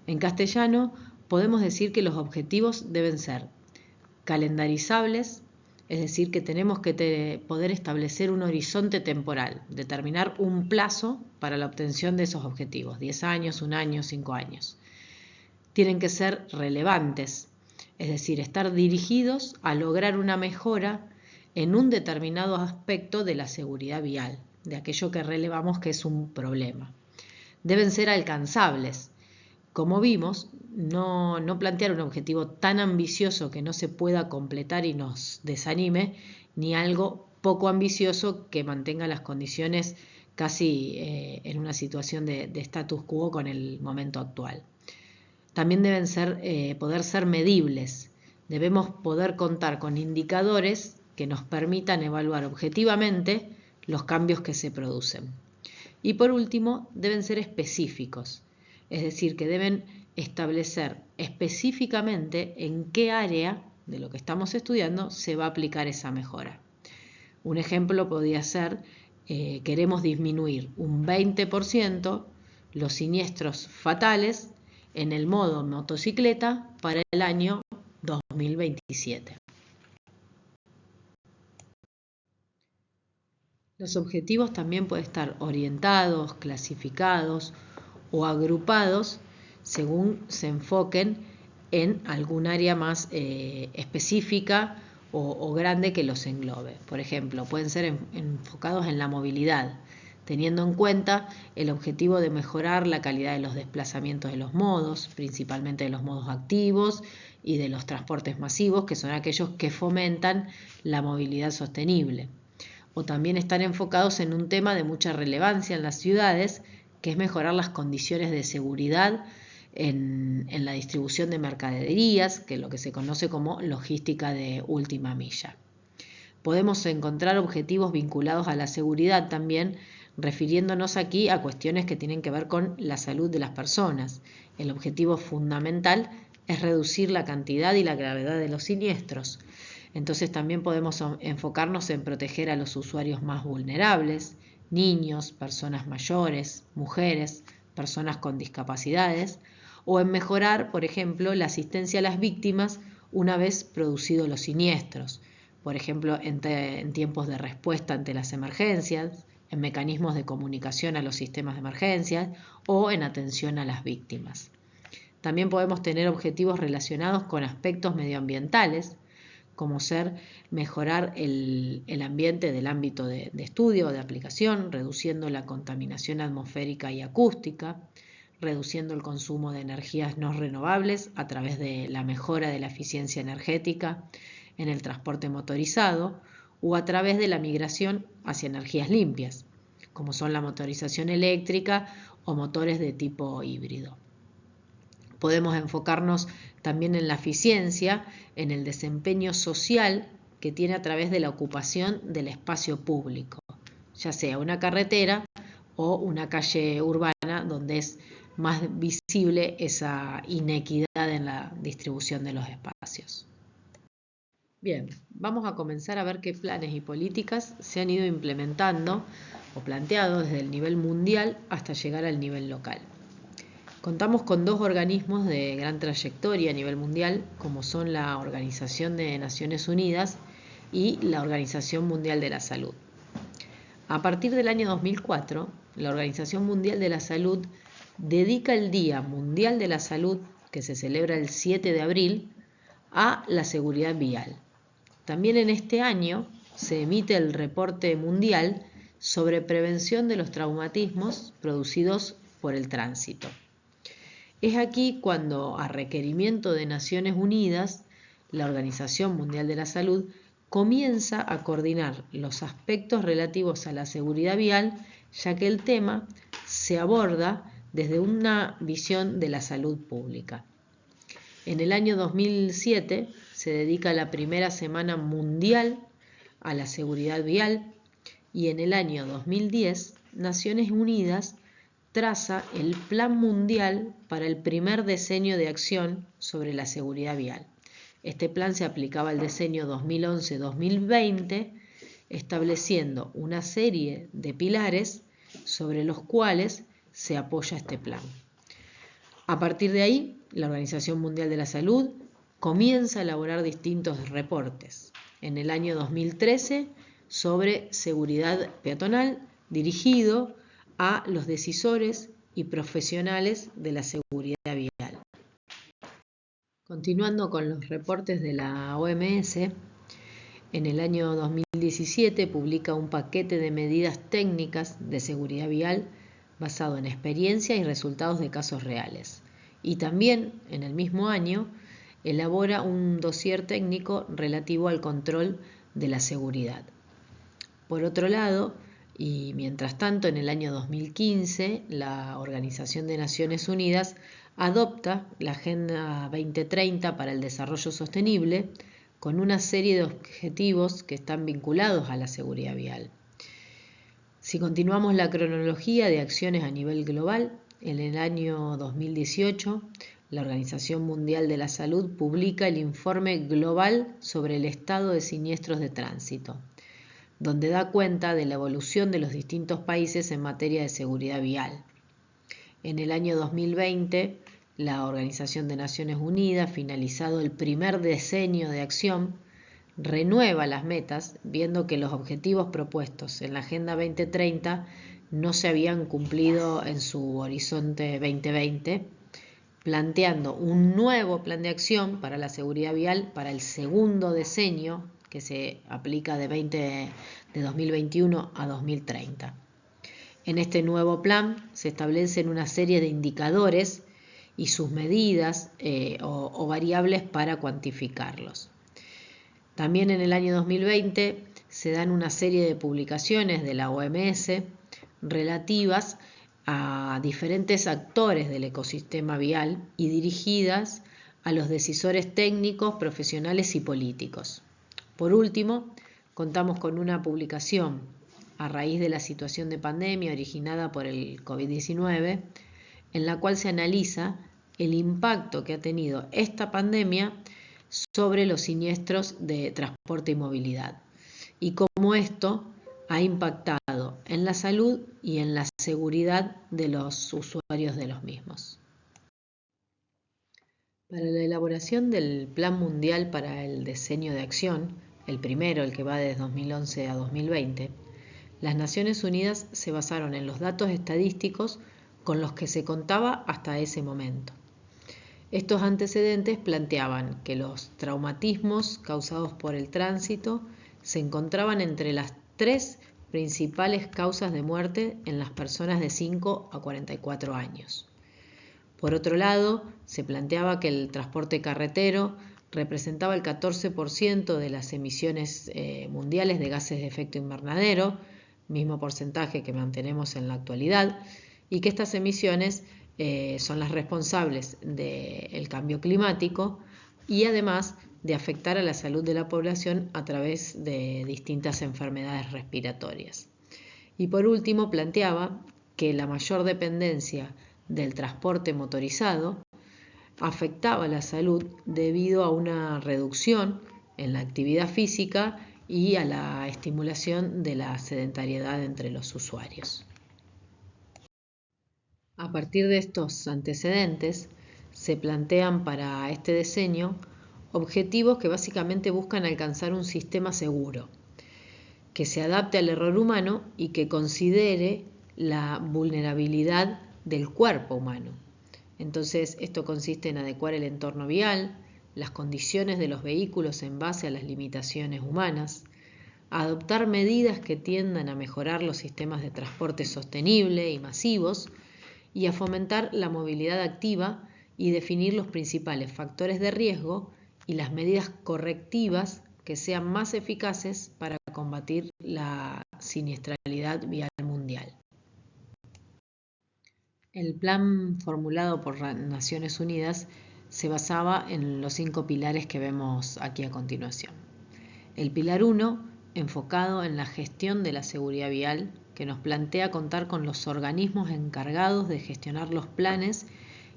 En castellano, podemos decir que los objetivos deben ser calendarizables, es decir, que tenemos que poder establecer un horizonte temporal, determinar un plazo para la obtención de esos objetivos, 10 años, 1 año, 5 años. Tienen que ser relevantes, es decir, estar dirigidos a lograr una mejora en un determinado aspecto de la seguridad vial, de aquello que relevamos que es un problema. Deben ser alcanzables. Como vimos, no plantear un objetivo tan ambicioso que no se pueda completar y nos desanime, ni algo poco ambicioso que mantenga las condiciones casi en una situación de status quo con el momento actual. También deben poder ser medibles. Debemos poder contar con indicadores que nos permitan evaluar objetivamente los cambios que se producen. Y por último, deben ser específicos. Es decir, que deben establecer específicamente en qué área de lo que estamos estudiando se va a aplicar esa mejora. Un ejemplo podría ser, queremos disminuir un 20% los siniestros fatales en el modo motocicleta para el año 2027. Los objetivos también pueden estar orientados, clasificados o agrupados según se enfoquen en algún área más específica o grande que los englobe. Por ejemplo, pueden ser enfocados en la movilidad, teniendo en cuenta el objetivo de mejorar la calidad de los desplazamientos de los modos, principalmente de los modos activos y de los transportes masivos, que son aquellos que fomentan la movilidad sostenible. O también están enfocados en un tema de mucha relevancia en las ciudades, que es mejorar las condiciones de seguridad en la distribución de mercaderías, que es lo que se conoce como logística de última milla. Podemos encontrar objetivos vinculados a la seguridad también, refiriéndonos aquí a cuestiones que tienen que ver con la salud de las personas. El objetivo fundamental es reducir la cantidad y la gravedad de los siniestros. Entonces también podemos enfocarnos en proteger a los usuarios más vulnerables, niños, personas mayores, mujeres, personas con discapacidades, o en mejorar, por ejemplo, la asistencia a las víctimas una vez producidos los siniestros, por ejemplo, en tiempos de respuesta ante las emergencias, en mecanismos de comunicación a los sistemas de emergencias o en atención a las víctimas. También podemos tener objetivos relacionados con aspectos medioambientales, como ser mejorar el ambiente del ámbito de estudio o de aplicación, reduciendo la contaminación atmosférica y acústica, reduciendo el consumo de energías no renovables a través de la mejora de la eficiencia energética en el transporte motorizado o a través de la migración hacia energías limpias, como son la motorización eléctrica o motores de tipo híbrido. Podemos enfocarnos también en la eficiencia, en el desempeño social que tiene a través de la ocupación del espacio público, ya sea una carretera o una calle urbana donde es más visible esa inequidad en la distribución de los espacios. Bien, vamos a comenzar a ver qué planes y políticas se han ido implementando o planteado desde el nivel mundial hasta llegar al nivel local. Contamos con dos organismos de gran trayectoria a nivel mundial, como son la Organización de Naciones Unidas y la Organización Mundial de la Salud. A partir del año 2004, la Organización Mundial de la Salud dedica el Día Mundial de la Salud, que se celebra el 7 de abril, a la seguridad vial. También en este año se emite el reporte mundial sobre prevención de los traumatismos producidos por el tránsito. Es aquí cuando, a requerimiento de Naciones Unidas, la Organización Mundial de la Salud comienza a coordinar los aspectos relativos a la seguridad vial, ya que el tema se aborda desde una visión de la salud pública. En el año 2007 se dedica la primera Semana Mundial a la Seguridad Vial y en el año 2010 Naciones Unidas traza el Plan Mundial para el primer decenio de acción sobre la seguridad vial. Este plan se aplicaba al decenio 2011-2020, estableciendo una serie de pilares sobre los cuales se apoya este plan. A partir de ahí, la Organización Mundial de la Salud comienza a elaborar distintos reportes. En el año 2013, sobre seguridad peatonal, dirigido a los decisores y profesionales de la seguridad vial. Continuando con los reportes de la OMS, en el año 2017 publica un paquete de medidas técnicas de seguridad vial basado en experiencia y resultados de casos reales. Y también, en el mismo año, elabora un dossier técnico relativo al control de la seguridad. Por otro lado, y mientras tanto, en el año 2015, la Organización de Naciones Unidas adopta la Agenda 2030 para el Desarrollo Sostenible con una serie de objetivos que están vinculados a la seguridad vial. Si continuamos la cronología de acciones a nivel global, en el año 2018, la Organización Mundial de la Salud publica el Informe Global sobre el Estado de Siniestros de Tránsito, donde da cuenta de la evolución de los distintos países en materia de seguridad vial. En el año 2020, la Organización de Naciones Unidas, finalizado el primer decenio de acción, renueva las metas, viendo que los objetivos propuestos en la Agenda 2030 no se habían cumplido en su horizonte 2020, planteando un nuevo plan de acción para la seguridad vial para el segundo decenio, que se aplica de 2021 a 2030. En este nuevo plan se establecen una serie de indicadores y sus medidas o variables para cuantificarlos. También en el año 2020 se dan una serie de publicaciones de la OMS relativas a diferentes actores del ecosistema vial y dirigidas a los decisores técnicos, profesionales y políticos. Por último, contamos con una publicación a raíz de la situación de pandemia originada por el COVID-19, en la cual se analiza el impacto que ha tenido esta pandemia sobre los siniestros de transporte y movilidad y cómo esto ha impactado en la salud y en la seguridad de los usuarios de los mismos. Para la elaboración del Plan Mundial para el Decenio de Acción, el primero, el que va desde 2011 a 2020, las Naciones Unidas se basaron en los datos estadísticos con los que se contaba hasta ese momento. Estos antecedentes planteaban que los traumatismos causados por el tránsito se encontraban entre las 3 principales causas de muerte en las personas de 5 a 44 años. Por otro lado, se planteaba que el transporte carretero representaba el 14% de las emisiones mundiales de gases de efecto invernadero, mismo porcentaje que mantenemos en la actualidad, y que estas emisiones son las responsables del cambio climático y además de afectar a la salud de la población a través de distintas enfermedades respiratorias. Y por último, planteaba que la mayor dependencia del transporte motorizado afectaba la salud debido a una reducción en la actividad física y a la estimulación de la sedentariedad entre los usuarios. A partir de estos antecedentes, se plantean para este diseño objetivos que básicamente buscan alcanzar un sistema seguro, que se adapte al error humano y que considere la vulnerabilidad del cuerpo humano. Entonces, esto consiste en adecuar el entorno vial, las condiciones de los vehículos en base a las limitaciones humanas, adoptar medidas que tiendan a mejorar los sistemas de transporte sostenible y masivos y a fomentar la movilidad activa y definir los principales factores de riesgo y las medidas correctivas que sean más eficaces para combatir la siniestralidad vial mundial. El plan formulado por Naciones Unidas se basaba en los 5 pilares que vemos aquí a continuación. El pilar 1, enfocado en la gestión de la seguridad vial, que nos plantea contar con los organismos encargados de gestionar los planes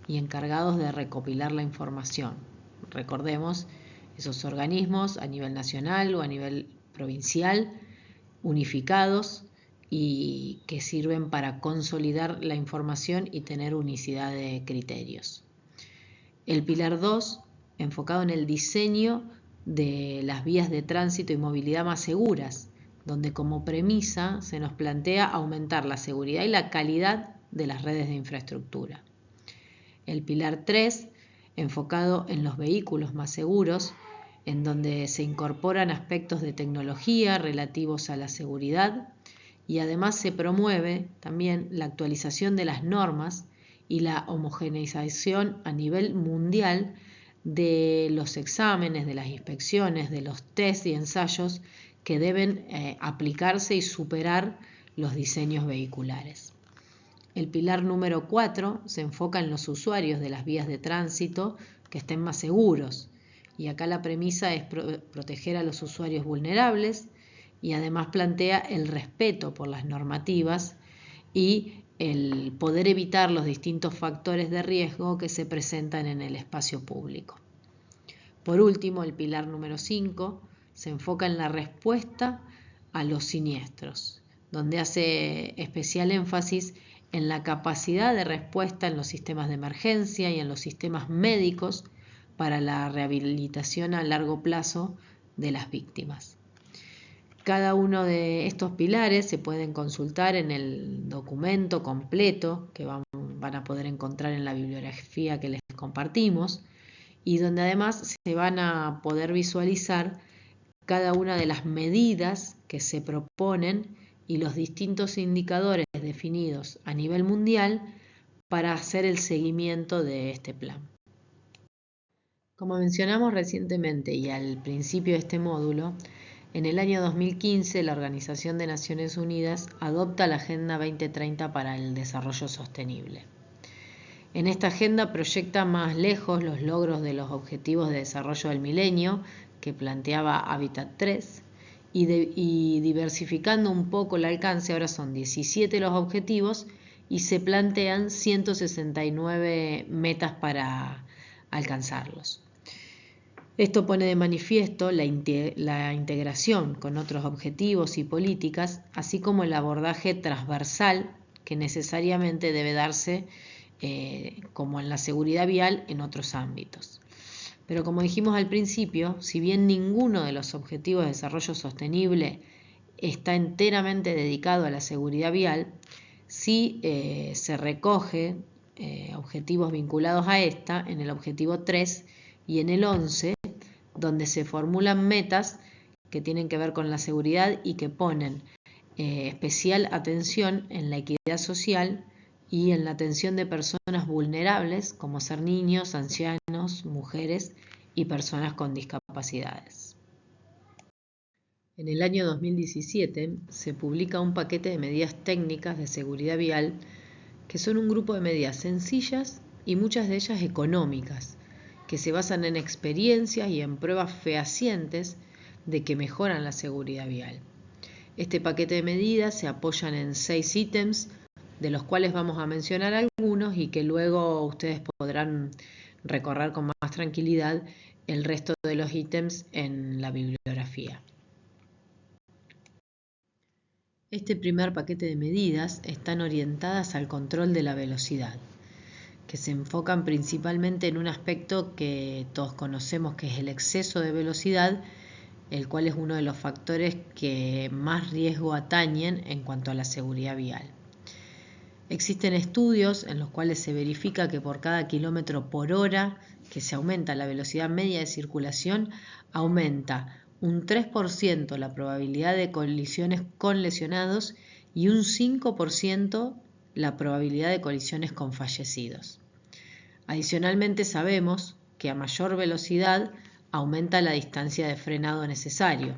y encargados de recopilar la información. Recordemos, esos organismos a nivel nacional o a nivel provincial, unificados y que sirven para consolidar la información y tener unicidad de criterios. El pilar 2, enfocado en el diseño de las vías de tránsito y movilidad más seguras, donde como premisa se nos plantea aumentar la seguridad y la calidad de las redes de infraestructura. El pilar 3, enfocado en los vehículos más seguros, en donde se incorporan aspectos de tecnología relativos a la seguridad y además se promueve también la actualización de las normas y la homogeneización a nivel mundial de los exámenes, de las inspecciones, de los test y ensayos que deben aplicarse y superar los diseños vehiculares. El pilar número 4 se enfoca en los usuarios de las vías de tránsito que estén más seguros. Y acá la premisa es proteger a los usuarios vulnerables y además plantea el respeto por las normativas y el poder evitar los distintos factores de riesgo que se presentan en el espacio público. Por último, el pilar número 5 se enfoca en la respuesta a los siniestros, donde hace especial énfasis en la capacidad de respuesta en los sistemas de emergencia y en los sistemas médicos para la rehabilitación a largo plazo de las víctimas. Cada uno de estos pilares se pueden consultar en el documento completo que van a poder encontrar en la bibliografía que les compartimos y donde además se van a poder visualizar cada una de las medidas que se proponen y los distintos indicadores definidos a nivel mundial para hacer el seguimiento de este plan. Como mencionamos recientemente y al principio de este módulo, en el año 2015 la Organización de Naciones Unidas adopta la Agenda 2030 para el Desarrollo Sostenible. En esta agenda proyecta más lejos los logros de los Objetivos de Desarrollo del Milenio que planteaba Hábitat 3 y diversificando un poco el alcance, ahora son 17 los objetivos y se plantean 169 metas para alcanzarlos. Esto pone de manifiesto la integración con otros objetivos y políticas, así como el abordaje transversal que necesariamente debe darse como en la seguridad vial en otros ámbitos. Pero como dijimos al principio, si bien ninguno de los objetivos de desarrollo sostenible está enteramente dedicado a la seguridad vial, sí se recoge objetivos vinculados a esta en el objetivo 3 y en el 11, donde se formulan metas que tienen que ver con la seguridad y que ponen especial atención en la equidad social y en la atención de personas vulnerables, como ser niños, ancianos, mujeres y personas con discapacidades. En el año 2017 se publica un paquete de medidas técnicas de seguridad vial que son un grupo de medidas sencillas y muchas de ellas económicas, que se basan en experiencias y en pruebas fehacientes de que mejoran la seguridad vial. Este paquete de medidas se apoyan en 6 ítems, de los cuales vamos a mencionar algunos y que luego ustedes podrán recorrer con más tranquilidad el resto de los ítems en la bibliografía. Este primer paquete de medidas están orientadas al control de la velocidad, que se enfocan principalmente en un aspecto que todos conocemos, que es el exceso de velocidad, el cual es uno de los factores que más riesgo atañen en cuanto a la seguridad vial. Existen estudios en los cuales se verifica que por cada kilómetro por hora que se aumenta la velocidad media de circulación, aumenta un 3% la probabilidad de colisiones con lesionados y un 5% la probabilidad de colisiones con fallecidos. Adicionalmente sabemos que a mayor velocidad aumenta la distancia de frenado necesario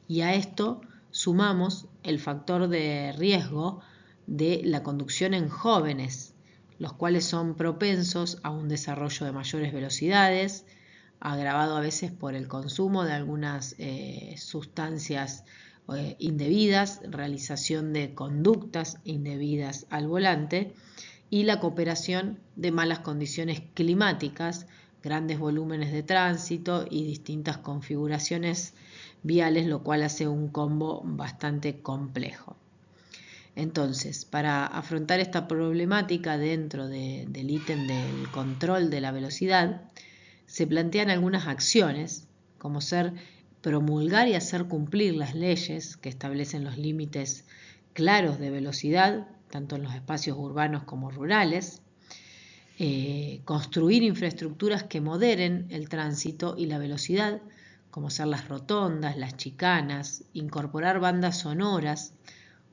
y a esto sumamos el factor de riesgo de la conducción en jóvenes, los cuales son propensos a un desarrollo de mayores velocidades, agravado a veces por el consumo de algunas sustancias indebidas, realización de conductas indebidas al volante y la cooperación de malas condiciones climáticas, grandes volúmenes de tránsito y distintas configuraciones viales, lo cual hace un combo bastante complejo. Entonces, para afrontar esta problemática dentro del ítem del control de la velocidad, se plantean algunas acciones, como ser promulgar y hacer cumplir las leyes que establecen los límites claros de velocidad, tanto en los espacios urbanos como rurales, construir infraestructuras que moderen el tránsito y la velocidad, como ser las rotondas, las chicanas, incorporar bandas sonoras,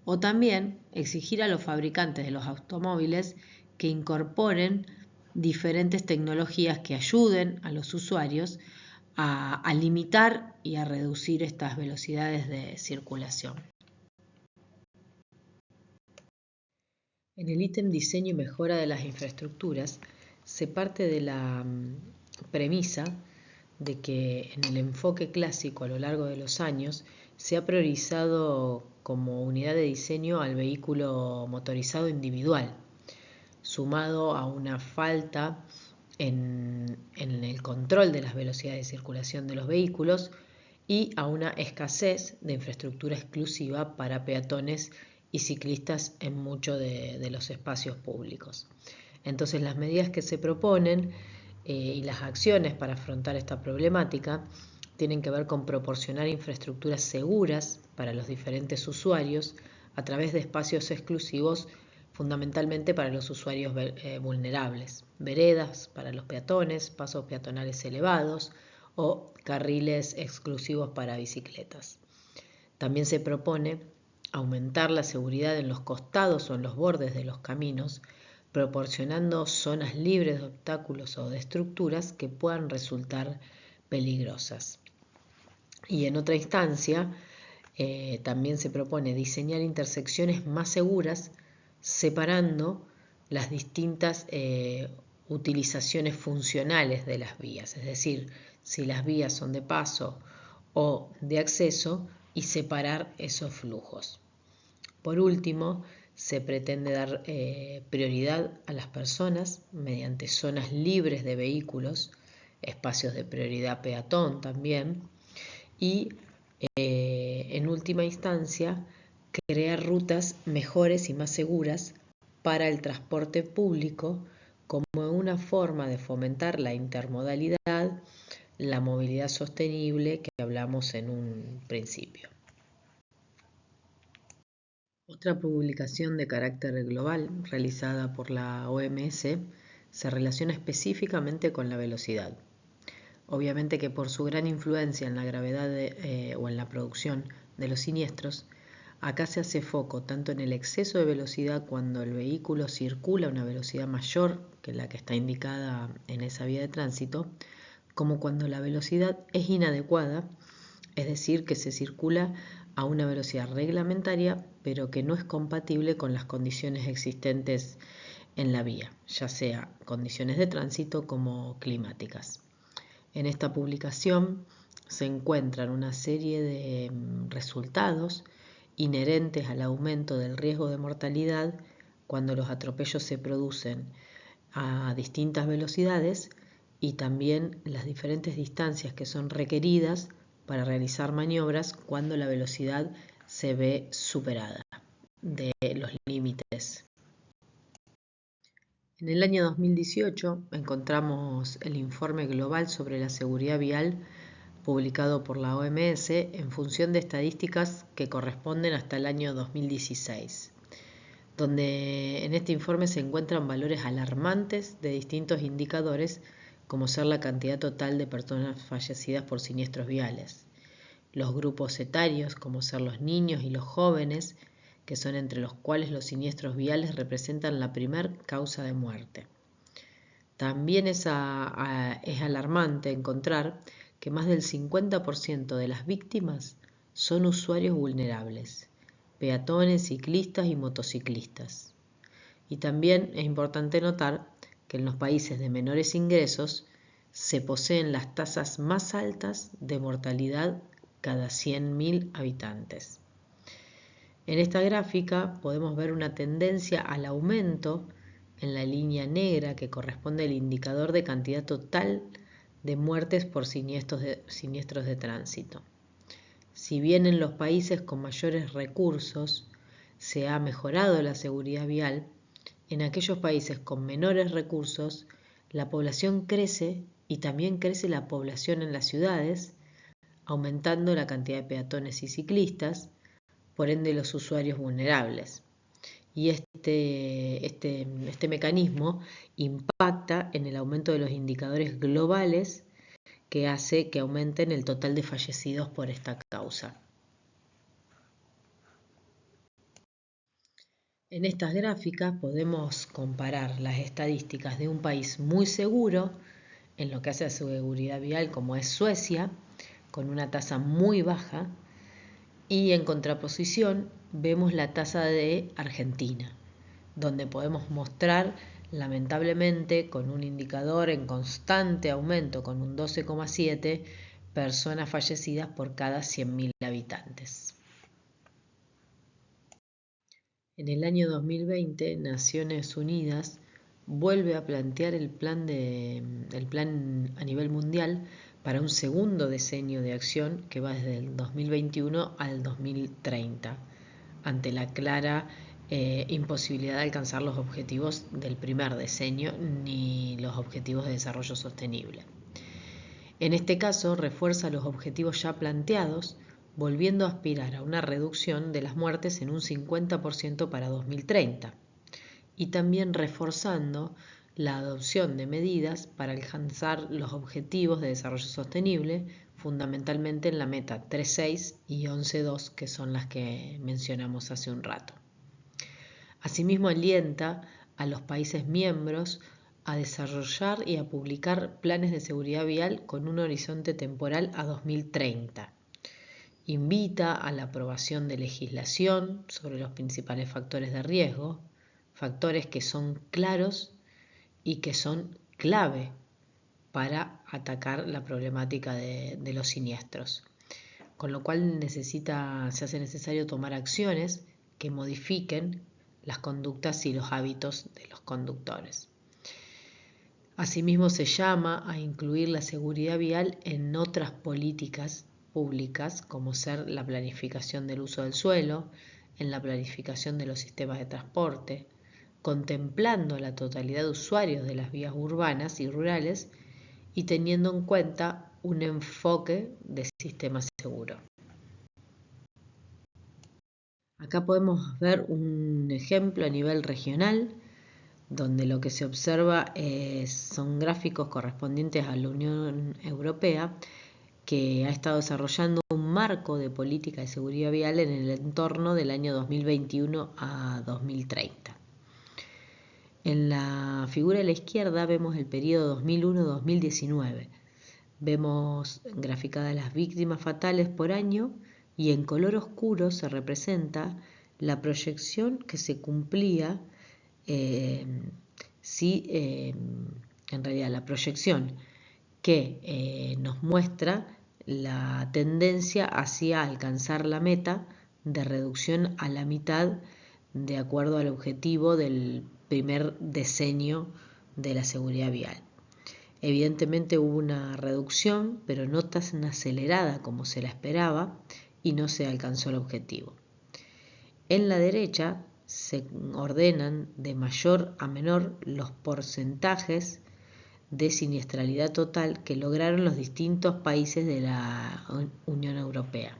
o también exigir a los fabricantes de los automóviles que incorporen diferentes tecnologías que ayuden a los usuarios a limitar y a reducir estas velocidades de circulación. En el ítem diseño y mejora de las infraestructuras se parte de la premisa de que en el enfoque clásico a lo largo de los años se ha priorizado como unidad de diseño al vehículo motorizado individual, sumado a una falta en el control de las velocidades de circulación de los vehículos y a una escasez de infraestructura exclusiva para peatones y ciclistas en muchos de los espacios públicos. Entonces, las medidas que se proponen y las acciones para afrontar esta problemática tienen que ver con proporcionar infraestructuras seguras para los diferentes usuarios a través de espacios exclusivos, fundamentalmente para los usuarios vulnerables, veredas para los peatones, pasos peatonales elevados o carriles exclusivos para bicicletas. También se propone aumentar la seguridad en los costados o en los bordes de los caminos, proporcionando zonas libres de obstáculos o de estructuras que puedan resultar peligrosas. Y en otra instancia, también se propone diseñar intersecciones más seguras, separando las distintas utilizaciones funcionales de las vías, es decir, si las vías son de paso o de acceso, y separar esos flujos. Por último, se pretende dar prioridad a las personas mediante zonas libres de vehículos, espacios de prioridad peatón también, y en última instancia, crear rutas mejores y más seguras para el transporte público como una forma de fomentar la intermodalidad, la movilidad sostenible que hablamos en un principio. Otra publicación de carácter global realizada por la OMS se relaciona específicamente con la velocidad. Obviamente que por su gran influencia en la gravedad o en la producción de los siniestros, acá se hace foco tanto en el exceso de velocidad cuando el vehículo circula a una velocidad mayor que la que está indicada en esa vía de tránsito, como cuando la velocidad es inadecuada, es decir, que se circula a una velocidad reglamentaria, pero que no es compatible con las condiciones existentes en la vía, ya sea condiciones de tránsito como climáticas. En esta publicación se encuentran una serie de resultados inherentes al aumento del riesgo de mortalidad cuando los atropellos se producen a distintas velocidades y también las diferentes distancias que son requeridas para realizar maniobras cuando la velocidad se ve superada de los límites. En el año 2018 encontramos el informe global sobre la seguridad vial publicado por la OMS en función de estadísticas que corresponden hasta el año 2016, donde en este informe se encuentran valores alarmantes de distintos indicadores, como ser la cantidad total de personas fallecidas por siniestros viales, los grupos etarios, como ser los niños y los jóvenes, que son entre los cuales los siniestros viales representan la primer causa de muerte. También es alarmante encontrar que más del 50% de las víctimas son usuarios vulnerables, peatones, ciclistas y motociclistas. Y también es importante notar que en los países de menores ingresos se poseen las tasas más altas de mortalidad cada 100.000 habitantes. En esta gráfica podemos ver una tendencia al aumento en la línea negra que corresponde al indicador de cantidad total de muertes por siniestros de tránsito. Si bien en los países con mayores recursos se ha mejorado la seguridad vial, en aquellos países con menores recursos la población crece y también crece la población en las ciudades, aumentando la cantidad de peatones y ciclistas, por ende los usuarios vulnerables. Y este mecanismo impacta en el aumento de los indicadores globales que hace que aumenten el total de fallecidos por esta causa. En estas gráficas podemos comparar las estadísticas de un país muy seguro en lo que hace a su seguridad vial, como es Suecia, con una tasa muy baja, y en contraposición vemos la tasa de Argentina, donde podemos mostrar lamentablemente con un indicador en constante aumento, con un 12,7 personas fallecidas por cada 100.000 habitantes. En el año 2020, Naciones Unidas vuelve a plantear el plan a nivel mundial para un segundo decenio de acción que va desde el 2021 al 2030, ante la clara imposibilidad de alcanzar los objetivos del primer decenio ni los objetivos de desarrollo sostenible. En este caso, refuerza los objetivos ya planteados, volviendo a aspirar a una reducción de las muertes en un 50% para 2030, y también reforzando la adopción de medidas para alcanzar los objetivos de desarrollo sostenible, fundamentalmente en la meta 3.6 y 11.2, que son las que mencionamos hace un rato. Asimismo, alienta a los países miembros a desarrollar y a publicar planes de seguridad vial con un horizonte temporal a 2030. Invita a la aprobación de legislación sobre los principales factores de riesgo, factores que son claros y que son clave para atacar la problemática de los siniestros. Con lo cual se hace necesario tomar acciones que modifiquen las conductas y los hábitos de los conductores. Asimismo, se llama a incluir la seguridad vial en otras políticas públicas, como ser la planificación del uso del suelo, en la planificación de los sistemas de transporte, contemplando la totalidad de usuarios de las vías urbanas y rurales y teniendo en cuenta un enfoque de sistema seguro. Acá podemos ver un ejemplo a nivel regional, donde lo que se observa son gráficos correspondientes a la Unión Europea, que ha estado desarrollando un marco de política de seguridad vial en el entorno del año 2021 a 2030. En la figura de la izquierda vemos el periodo 2001-2019, Vemos graficadas las víctimas fatales por año y en color oscuro se representa la proyección que se cumplía, en realidad la proyección que nos muestra la tendencia hacia alcanzar la meta de reducción a la mitad de acuerdo al objetivo del primer decenio de la seguridad vial. Evidentemente hubo una reducción, pero no tan acelerada como se la esperaba y no se alcanzó el objetivo. En la derecha se ordenan de mayor a menor los porcentajes de siniestralidad total que lograron los distintos países de la Unión Europea.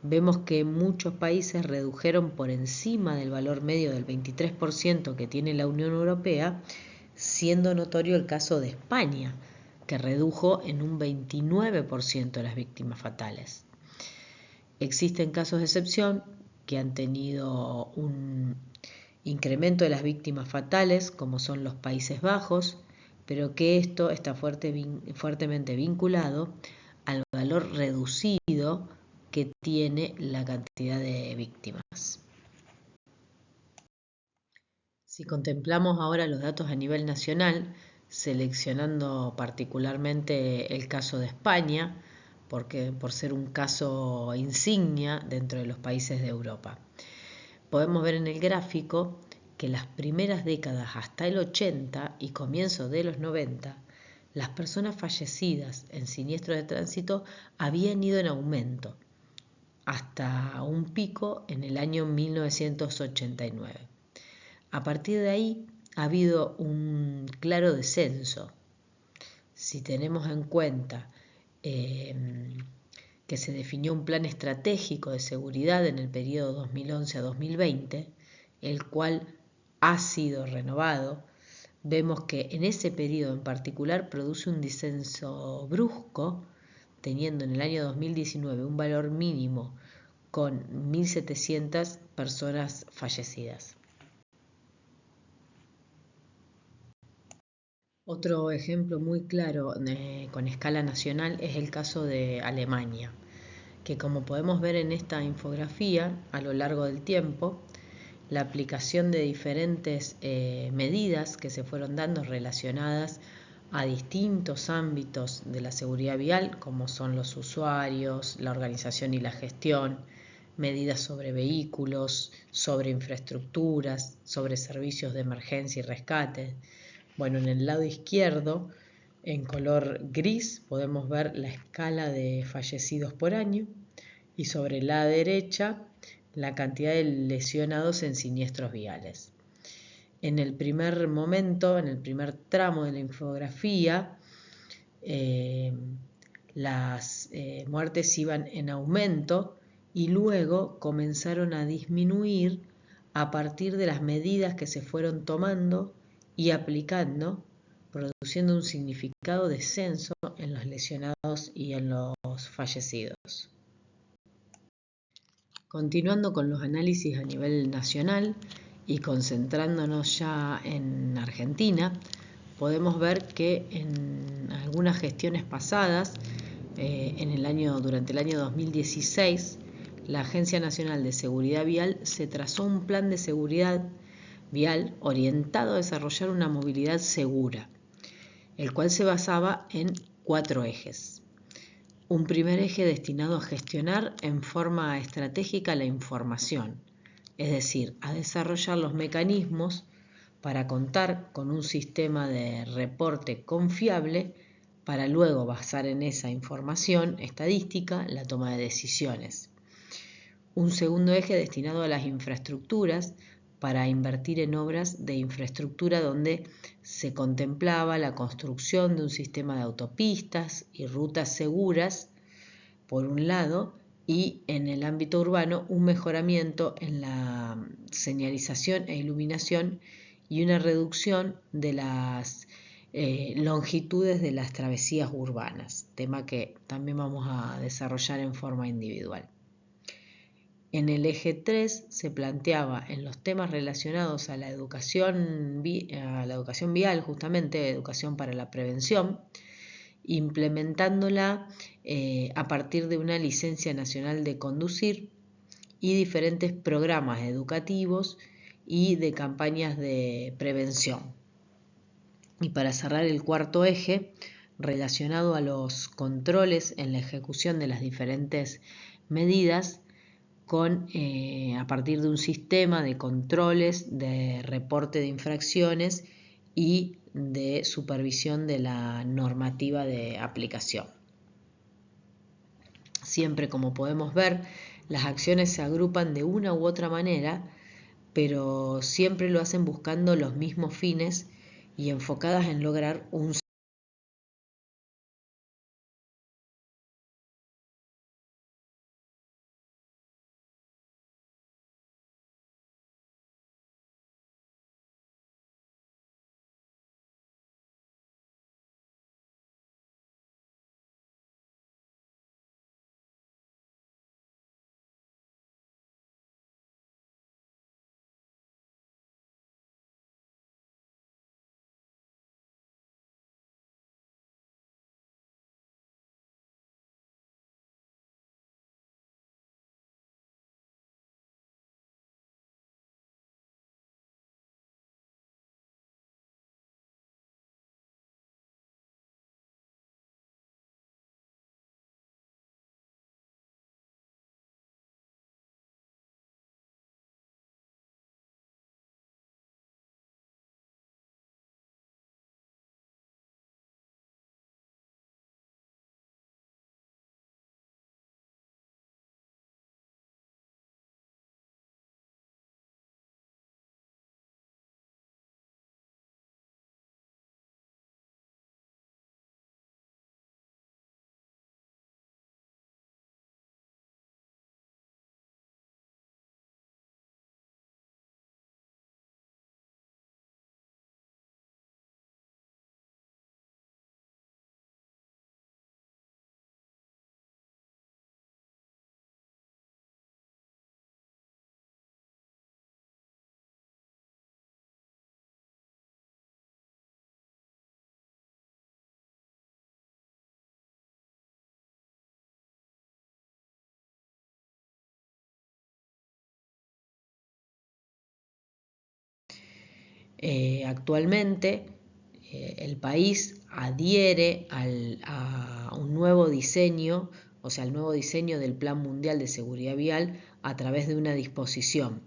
Vemos que muchos países redujeron por encima del valor medio del 23% que tiene la Unión Europea, siendo notorio el caso de España, que redujo en un 29% las víctimas fatales. Existen casos de excepción que han tenido un incremento de las víctimas fatales, como son los Países Bajos, pero que esto está fuertemente vinculado al valor reducido que tiene la cantidad de víctimas. Si contemplamos ahora los datos a nivel nacional, seleccionando particularmente el caso de España, porque por ser un caso insignia dentro de los países de Europa, podemos ver en el gráfico que las primeras décadas hasta el 80 y comienzos de los 90, las personas fallecidas en siniestros de tránsito habían ido en aumento, hasta un pico en el año 1989. A partir de ahí ha habido un claro descenso. Si tenemos en cuenta que se definió un plan estratégico de seguridad en el periodo 2011 a 2020, el cual ha sido renovado, vemos que en ese periodo en particular produce un descenso brusco, teniendo en el año 2019 un valor mínimo con 1.700 personas fallecidas. Otro ejemplo muy claro con escala nacional es el caso de Alemania, que como podemos ver en esta infografía, a lo largo del tiempo, la aplicación de diferentes medidas que se fueron dando relacionadas a distintos ámbitos de la seguridad vial, como son los usuarios, la organización y la gestión, medidas sobre vehículos, sobre infraestructuras, sobre servicios de emergencia y rescate. Bueno, en el lado izquierdo, en color gris, podemos ver la escala de fallecidos por año y sobre la derecha la cantidad de lesionados en siniestros viales. En el primer momento, en el primer tramo de la infografía, las muertes iban en aumento y luego comenzaron a disminuir a partir de las medidas que se fueron tomando y aplicando, produciendo un significado descenso en los lesionados y en los fallecidos. Continuando con los análisis a nivel nacional y concentrándonos ya en Argentina, podemos ver que en algunas gestiones pasadas, durante el año 2016, la Agencia Nacional de Seguridad Vial se trazó un plan de seguridad vial orientado a desarrollar una movilidad segura, el cual se basaba en 4 ejes. Un primer eje destinado a gestionar en forma estratégica la información, es decir, a desarrollar los mecanismos para contar con un sistema de reporte confiable para luego basar en esa información estadística la toma de decisiones. Un segundo eje destinado a las infraestructuras para invertir en obras de infraestructura donde se contemplaba la construcción de un sistema de autopistas y rutas seguras, por un lado, y en el ámbito urbano un mejoramiento en la señalización e iluminación y una reducción de las longitudes de las travesías urbanas, tema que también vamos a desarrollar en forma individual. En el eje 3 se planteaba en los temas relacionados a la educación vial, justamente educación para la prevención, implementándola a partir de una licencia nacional de conducir y diferentes programas educativos y de campañas de prevención. Y para cerrar el cuarto eje, relacionado a los controles en la ejecución de las diferentes medidas, a partir de un sistema de controles, de reporte de infracciones y de supervisión de la normativa de aplicación. Siempre, como podemos ver, las acciones se agrupan de una u otra manera, pero siempre lo hacen buscando los mismos fines y enfocadas en lograr un Actualmente el país adhiere a un nuevo diseño, o sea, al nuevo diseño del Plan Mundial de Seguridad Vial a través de una disposición.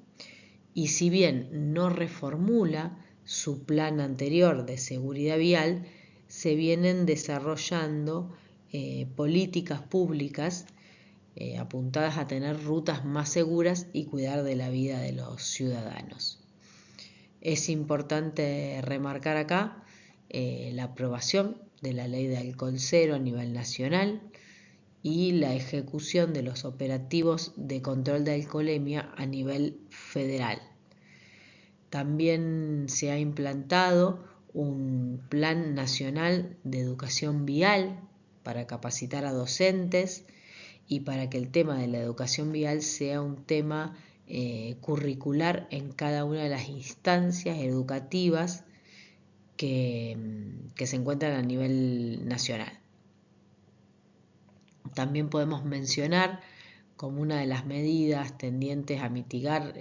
Y si bien no reformula su plan anterior de seguridad vial, se vienen desarrollando políticas públicas apuntadas a tener rutas más seguras y cuidar de la vida de los ciudadanos. Es importante remarcar acá la aprobación de la ley de alcohol cero a nivel nacional y la ejecución de los operativos de control de alcoholemia a nivel federal. También se ha implantado un plan nacional de educación vial para capacitar a docentes y para que el tema de la educación vial sea un tema curricular en cada una de las instancias educativas que se encuentran a nivel nacional. También podemos mencionar como una de las medidas tendientes a mitigar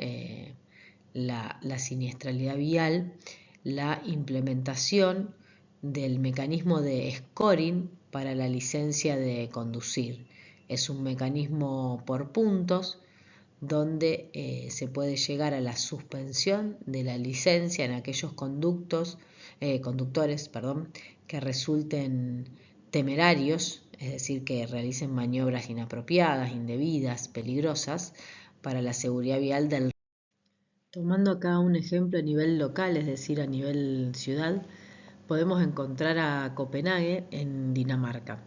la siniestralidad vial, la implementación del mecanismo de scoring para la licencia de conducir. Es un mecanismo por puntos donde se puede llegar a la suspensión de la licencia en aquellos conductores que resulten temerarios, es decir, que realicen maniobras inapropiadas, indebidas, peligrosas para la seguridad vial del. Tomando acá un ejemplo a nivel local, es decir, a nivel ciudad, podemos encontrar a Copenhague en Dinamarca.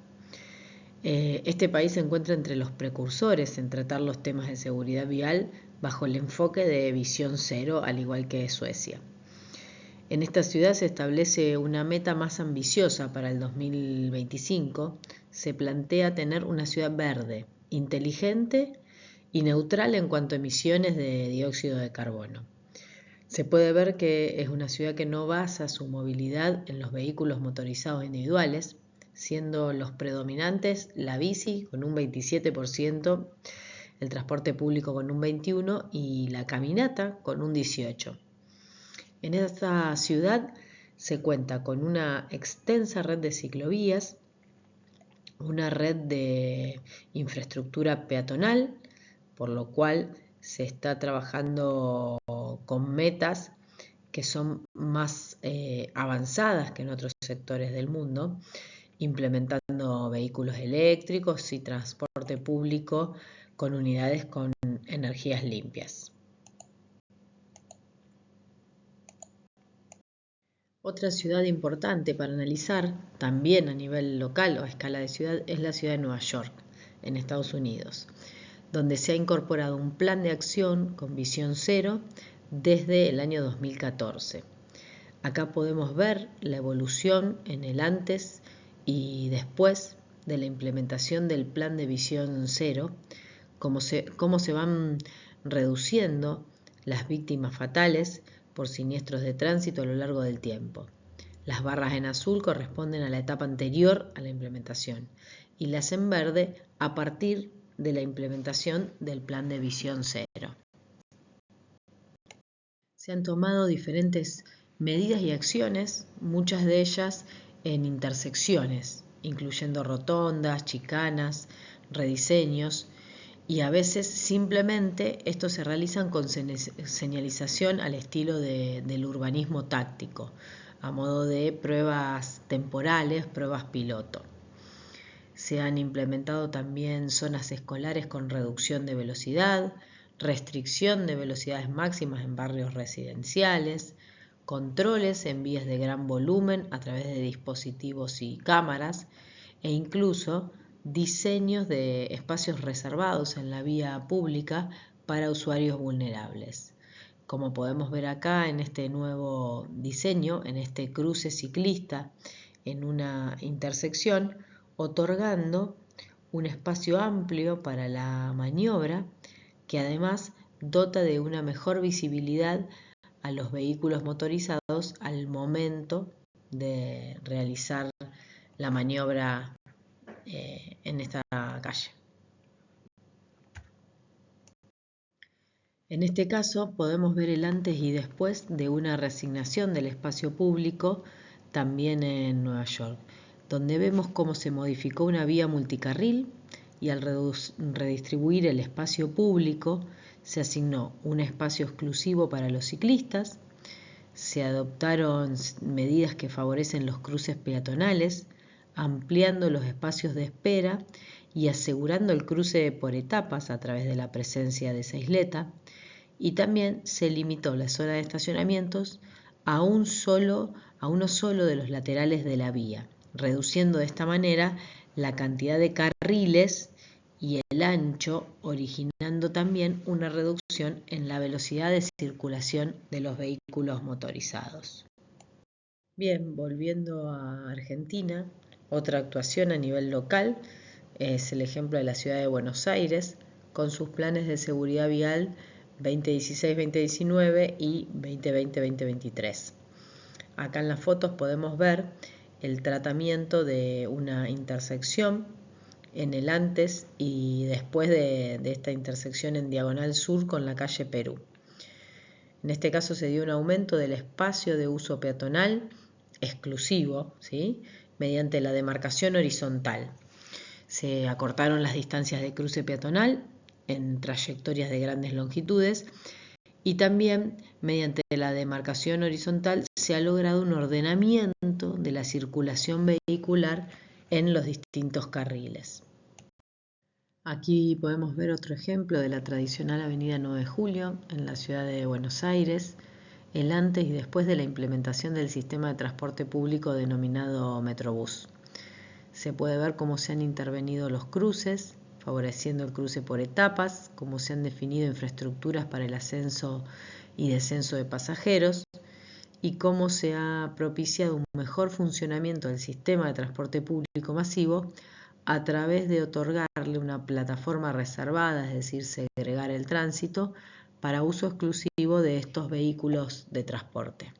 Este país se encuentra entre los precursores en tratar los temas de seguridad vial bajo el enfoque de visión cero, al igual que Suecia. En esta ciudad se establece una meta más ambiciosa para el 2025. Se plantea tener una ciudad verde, inteligente y neutral en cuanto a emisiones de dióxido de carbono. Se puede ver que es una ciudad que no basa su movilidad en los vehículos motorizados individuales, siendo los predominantes la bici con un 27%, el transporte público con un 21% y la caminata con un 18%. En esta ciudad se cuenta con una extensa red de ciclovías, una red de infraestructura peatonal, por lo cual se está trabajando con metas que son más avanzadas que en otros sectores del mundo, implementando vehículos eléctricos y transporte público con unidades con energías limpias. Otra ciudad importante para analizar, también a nivel local o a escala de ciudad, es la ciudad de Nueva York, en Estados Unidos, donde se ha incorporado un plan de acción con visión cero desde el año 2014. Acá podemos ver la evolución en el antes y después de la implementación del plan de visión cero, cómo se van reduciendo las víctimas fatales por siniestros de tránsito a lo largo del tiempo. Las barras en azul corresponden a la etapa anterior a la implementación y las en verde a partir de la implementación del plan de visión cero. Se han tomado diferentes medidas y acciones, muchas de ellas en intersecciones, incluyendo rotondas, chicanas, rediseños, y a veces simplemente estos se realizan con señalización al estilo del urbanismo táctico, a modo de pruebas temporales, pruebas piloto. Se han implementado también zonas escolares con reducción de velocidad, restricción de velocidades máximas en barrios residenciales, controles en vías de gran volumen a través de dispositivos y cámaras, e incluso diseños de espacios reservados en la vía pública para usuarios vulnerables. Como podemos ver acá en este nuevo diseño, en este cruce ciclista en una intersección, otorgando un espacio amplio para la maniobra que además dota de una mejor visibilidad a los vehículos motorizados al momento de realizar la maniobra en esta calle. En este caso podemos ver el antes y después de una reasignación del espacio público también en Nueva York, donde vemos cómo se modificó una vía multicarril y al redistribuir el espacio público se asignó un espacio exclusivo para los ciclistas, se adoptaron medidas que favorecen los cruces peatonales, ampliando los espacios de espera y asegurando el cruce por etapas a través de la presencia de esa isleta, y también se limitó la zona de estacionamientos a uno solo de los laterales de la vía, reduciendo de esta manera la cantidad de carriles y el ancho, originando también una reducción en la velocidad de circulación de los vehículos motorizados. Bien, volviendo a Argentina, otra actuación a nivel local es el ejemplo de la ciudad de Buenos Aires, con sus planes de seguridad vial 2016-2019 y 2020-2023. Acá en las fotos podemos ver el tratamiento de una intersección en el antes y después de esta intersección en diagonal sur con la calle Perú. En este caso se dio un aumento del espacio de uso peatonal exclusivo, ¿sí?, mediante la demarcación horizontal. Se acortaron las distancias de cruce peatonal en trayectorias de grandes longitudes y también mediante la demarcación horizontal se ha logrado un ordenamiento de la circulación vehicular en los distintos carriles. Aquí podemos ver otro ejemplo de la tradicional avenida 9 de Julio en la ciudad de Buenos Aires, el antes y después de la implementación del sistema de transporte público denominado Metrobús. Se puede ver cómo se han intervenido los cruces, favoreciendo el cruce por etapas, cómo se han definido infraestructuras para el ascenso y descenso de pasajeros y cómo se ha propiciado un mejor funcionamiento del sistema de transporte público masivo a través de otorgarle una plataforma reservada, es decir, segregar el tránsito para uso exclusivo de estos vehículos de transporte.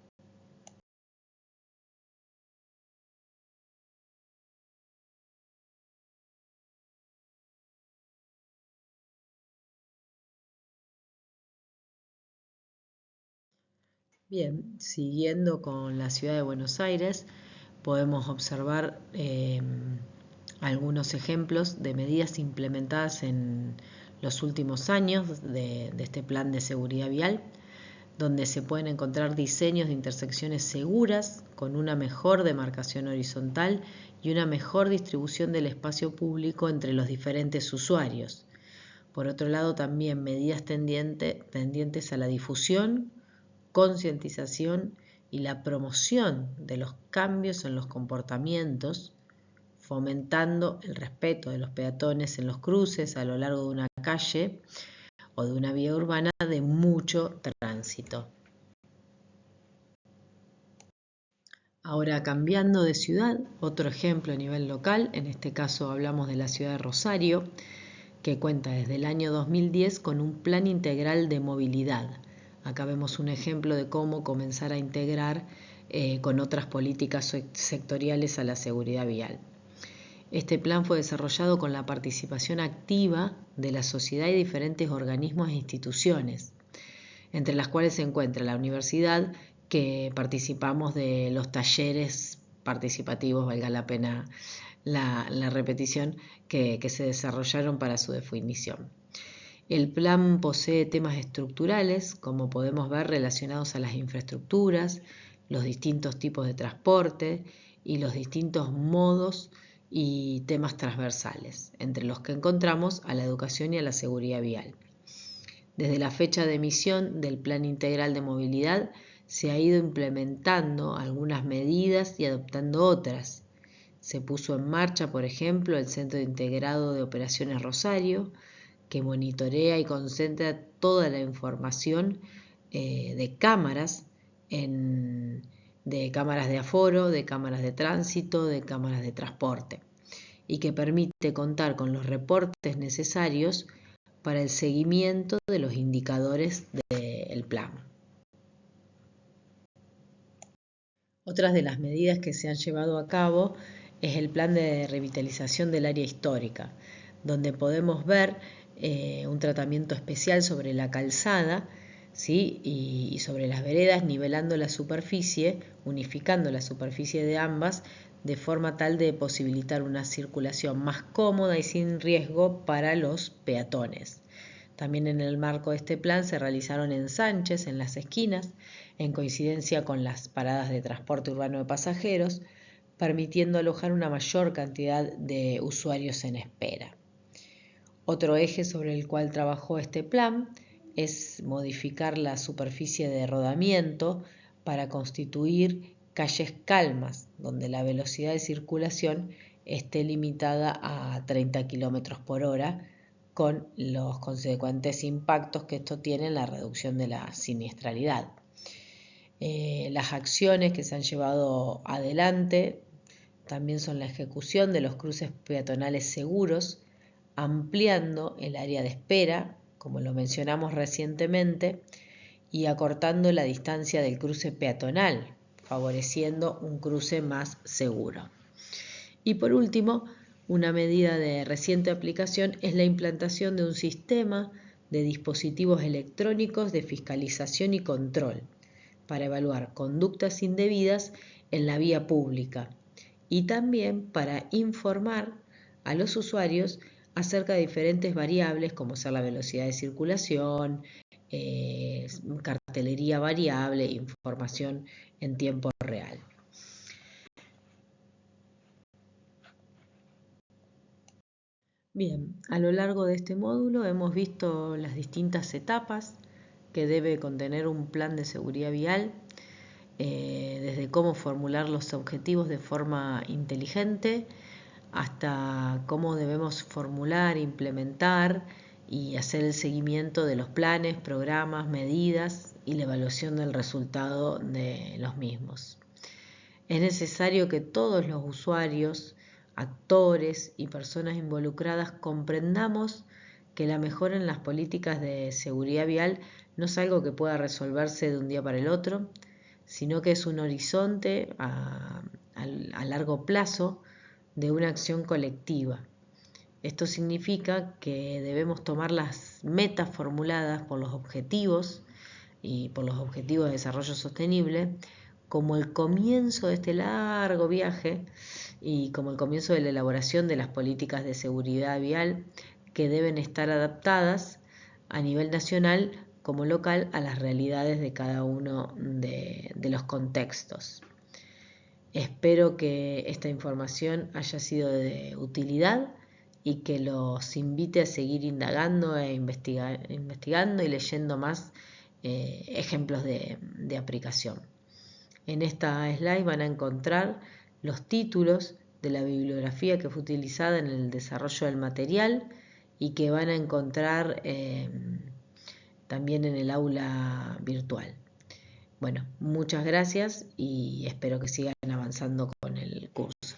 Bien, siguiendo con la ciudad de Buenos Aires, podemos observar algunos ejemplos de medidas implementadas en los últimos años de este plan de seguridad vial, donde se pueden encontrar diseños de intersecciones seguras, con una mejor demarcación horizontal y una mejor distribución del espacio público entre los diferentes usuarios. Por otro lado, también medidas tendientes a la difusión, concientización y la promoción de los cambios en los comportamientos, fomentando el respeto de los peatones en los cruces a lo largo de una calle o de una vía urbana de mucho tránsito. Ahora, cambiando de ciudad, otro ejemplo a nivel local, en este caso hablamos de la ciudad de Rosario, que cuenta desde el año 2010 con un plan integral de movilidad. Acá vemos un ejemplo de cómo comenzar a integrar con otras políticas sectoriales a la seguridad vial. Este plan fue desarrollado con la participación activa de la sociedad y diferentes organismos e instituciones, entre las cuales se encuentra la universidad, que participamos de los talleres participativos, valga la pena la repetición, que se desarrollaron para su definición. El plan posee temas estructurales, como podemos ver, relacionados a las infraestructuras, los distintos tipos de transporte y los distintos modos y temas transversales, entre los que encontramos a la educación y a la seguridad vial. Desde la fecha de emisión del Plan Integral de Movilidad se ha ido implementando algunas medidas y adoptando otras. Se puso en marcha, por ejemplo, el Centro Integrado de Operaciones Rosario, que monitorea y concentra toda la información de cámaras, de cámaras de aforo, de cámaras de tránsito, de cámaras de transporte, y que permite contar con los reportes necesarios para el seguimiento de los indicadores del plan. Otras de las medidas que se han llevado a cabo es el plan de revitalización del área histórica, donde podemos ver un tratamiento especial sobre la calzada, ¿sí? y sobre las veredas, nivelando la superficie, unificando la superficie de ambas, de forma tal de posibilitar una circulación más cómoda y sin riesgo para los peatones. También en el marco de este plan se realizaron ensanches en las esquinas, en coincidencia con las paradas de transporte urbano de pasajeros, permitiendo alojar una mayor cantidad de usuarios en espera. Otro eje sobre el cual trabajó este plan es modificar la superficie de rodamiento para constituir calles calmas, donde la velocidad de circulación esté limitada a 30 km por hora, con los consecuentes impactos que esto tiene en la reducción de la siniestralidad. Las acciones que se han llevado adelante también son la ejecución de los cruces peatonales seguros, ampliando el área de espera, como lo mencionamos recientemente, y acortando la distancia del cruce peatonal, favoreciendo un cruce más seguro. Y por último, una medida de reciente aplicación es la implantación de un sistema de dispositivos electrónicos de fiscalización y control para evaluar conductas indebidas en la vía pública y también para informar a los usuarios acerca de diferentes variables como ser la velocidad de circulación, cartelería variable, información en tiempo real. Bien, a lo largo de este módulo hemos visto las distintas etapas que debe contener un plan de seguridad vial, desde cómo formular los objetivos de forma inteligente hasta cómo debemos formular, implementar y hacer el seguimiento de los planes, programas, medidas y la evaluación del resultado de los mismos. Es necesario que todos los usuarios, actores y personas involucradas comprendamos que la mejora en las políticas de seguridad vial no es algo que pueda resolverse de un día para el otro, sino que es un horizonte a largo plazo de una acción colectiva. Esto significa que debemos tomar las metas formuladas por los objetivos y por los Objetivos de Desarrollo Sostenible como el comienzo de este largo viaje y como el comienzo de la elaboración de las políticas de seguridad vial que deben estar adaptadas a nivel nacional como local a las realidades de cada uno de los contextos. Espero que esta información haya sido de utilidad y que los invite a seguir indagando e investigando y leyendo más ejemplos de aplicación. En esta slide van a encontrar los títulos de la bibliografía que fue utilizada en el desarrollo del material y que van a encontrar también en el aula virtual. Bueno, muchas gracias y espero que sigan avanzando con el curso.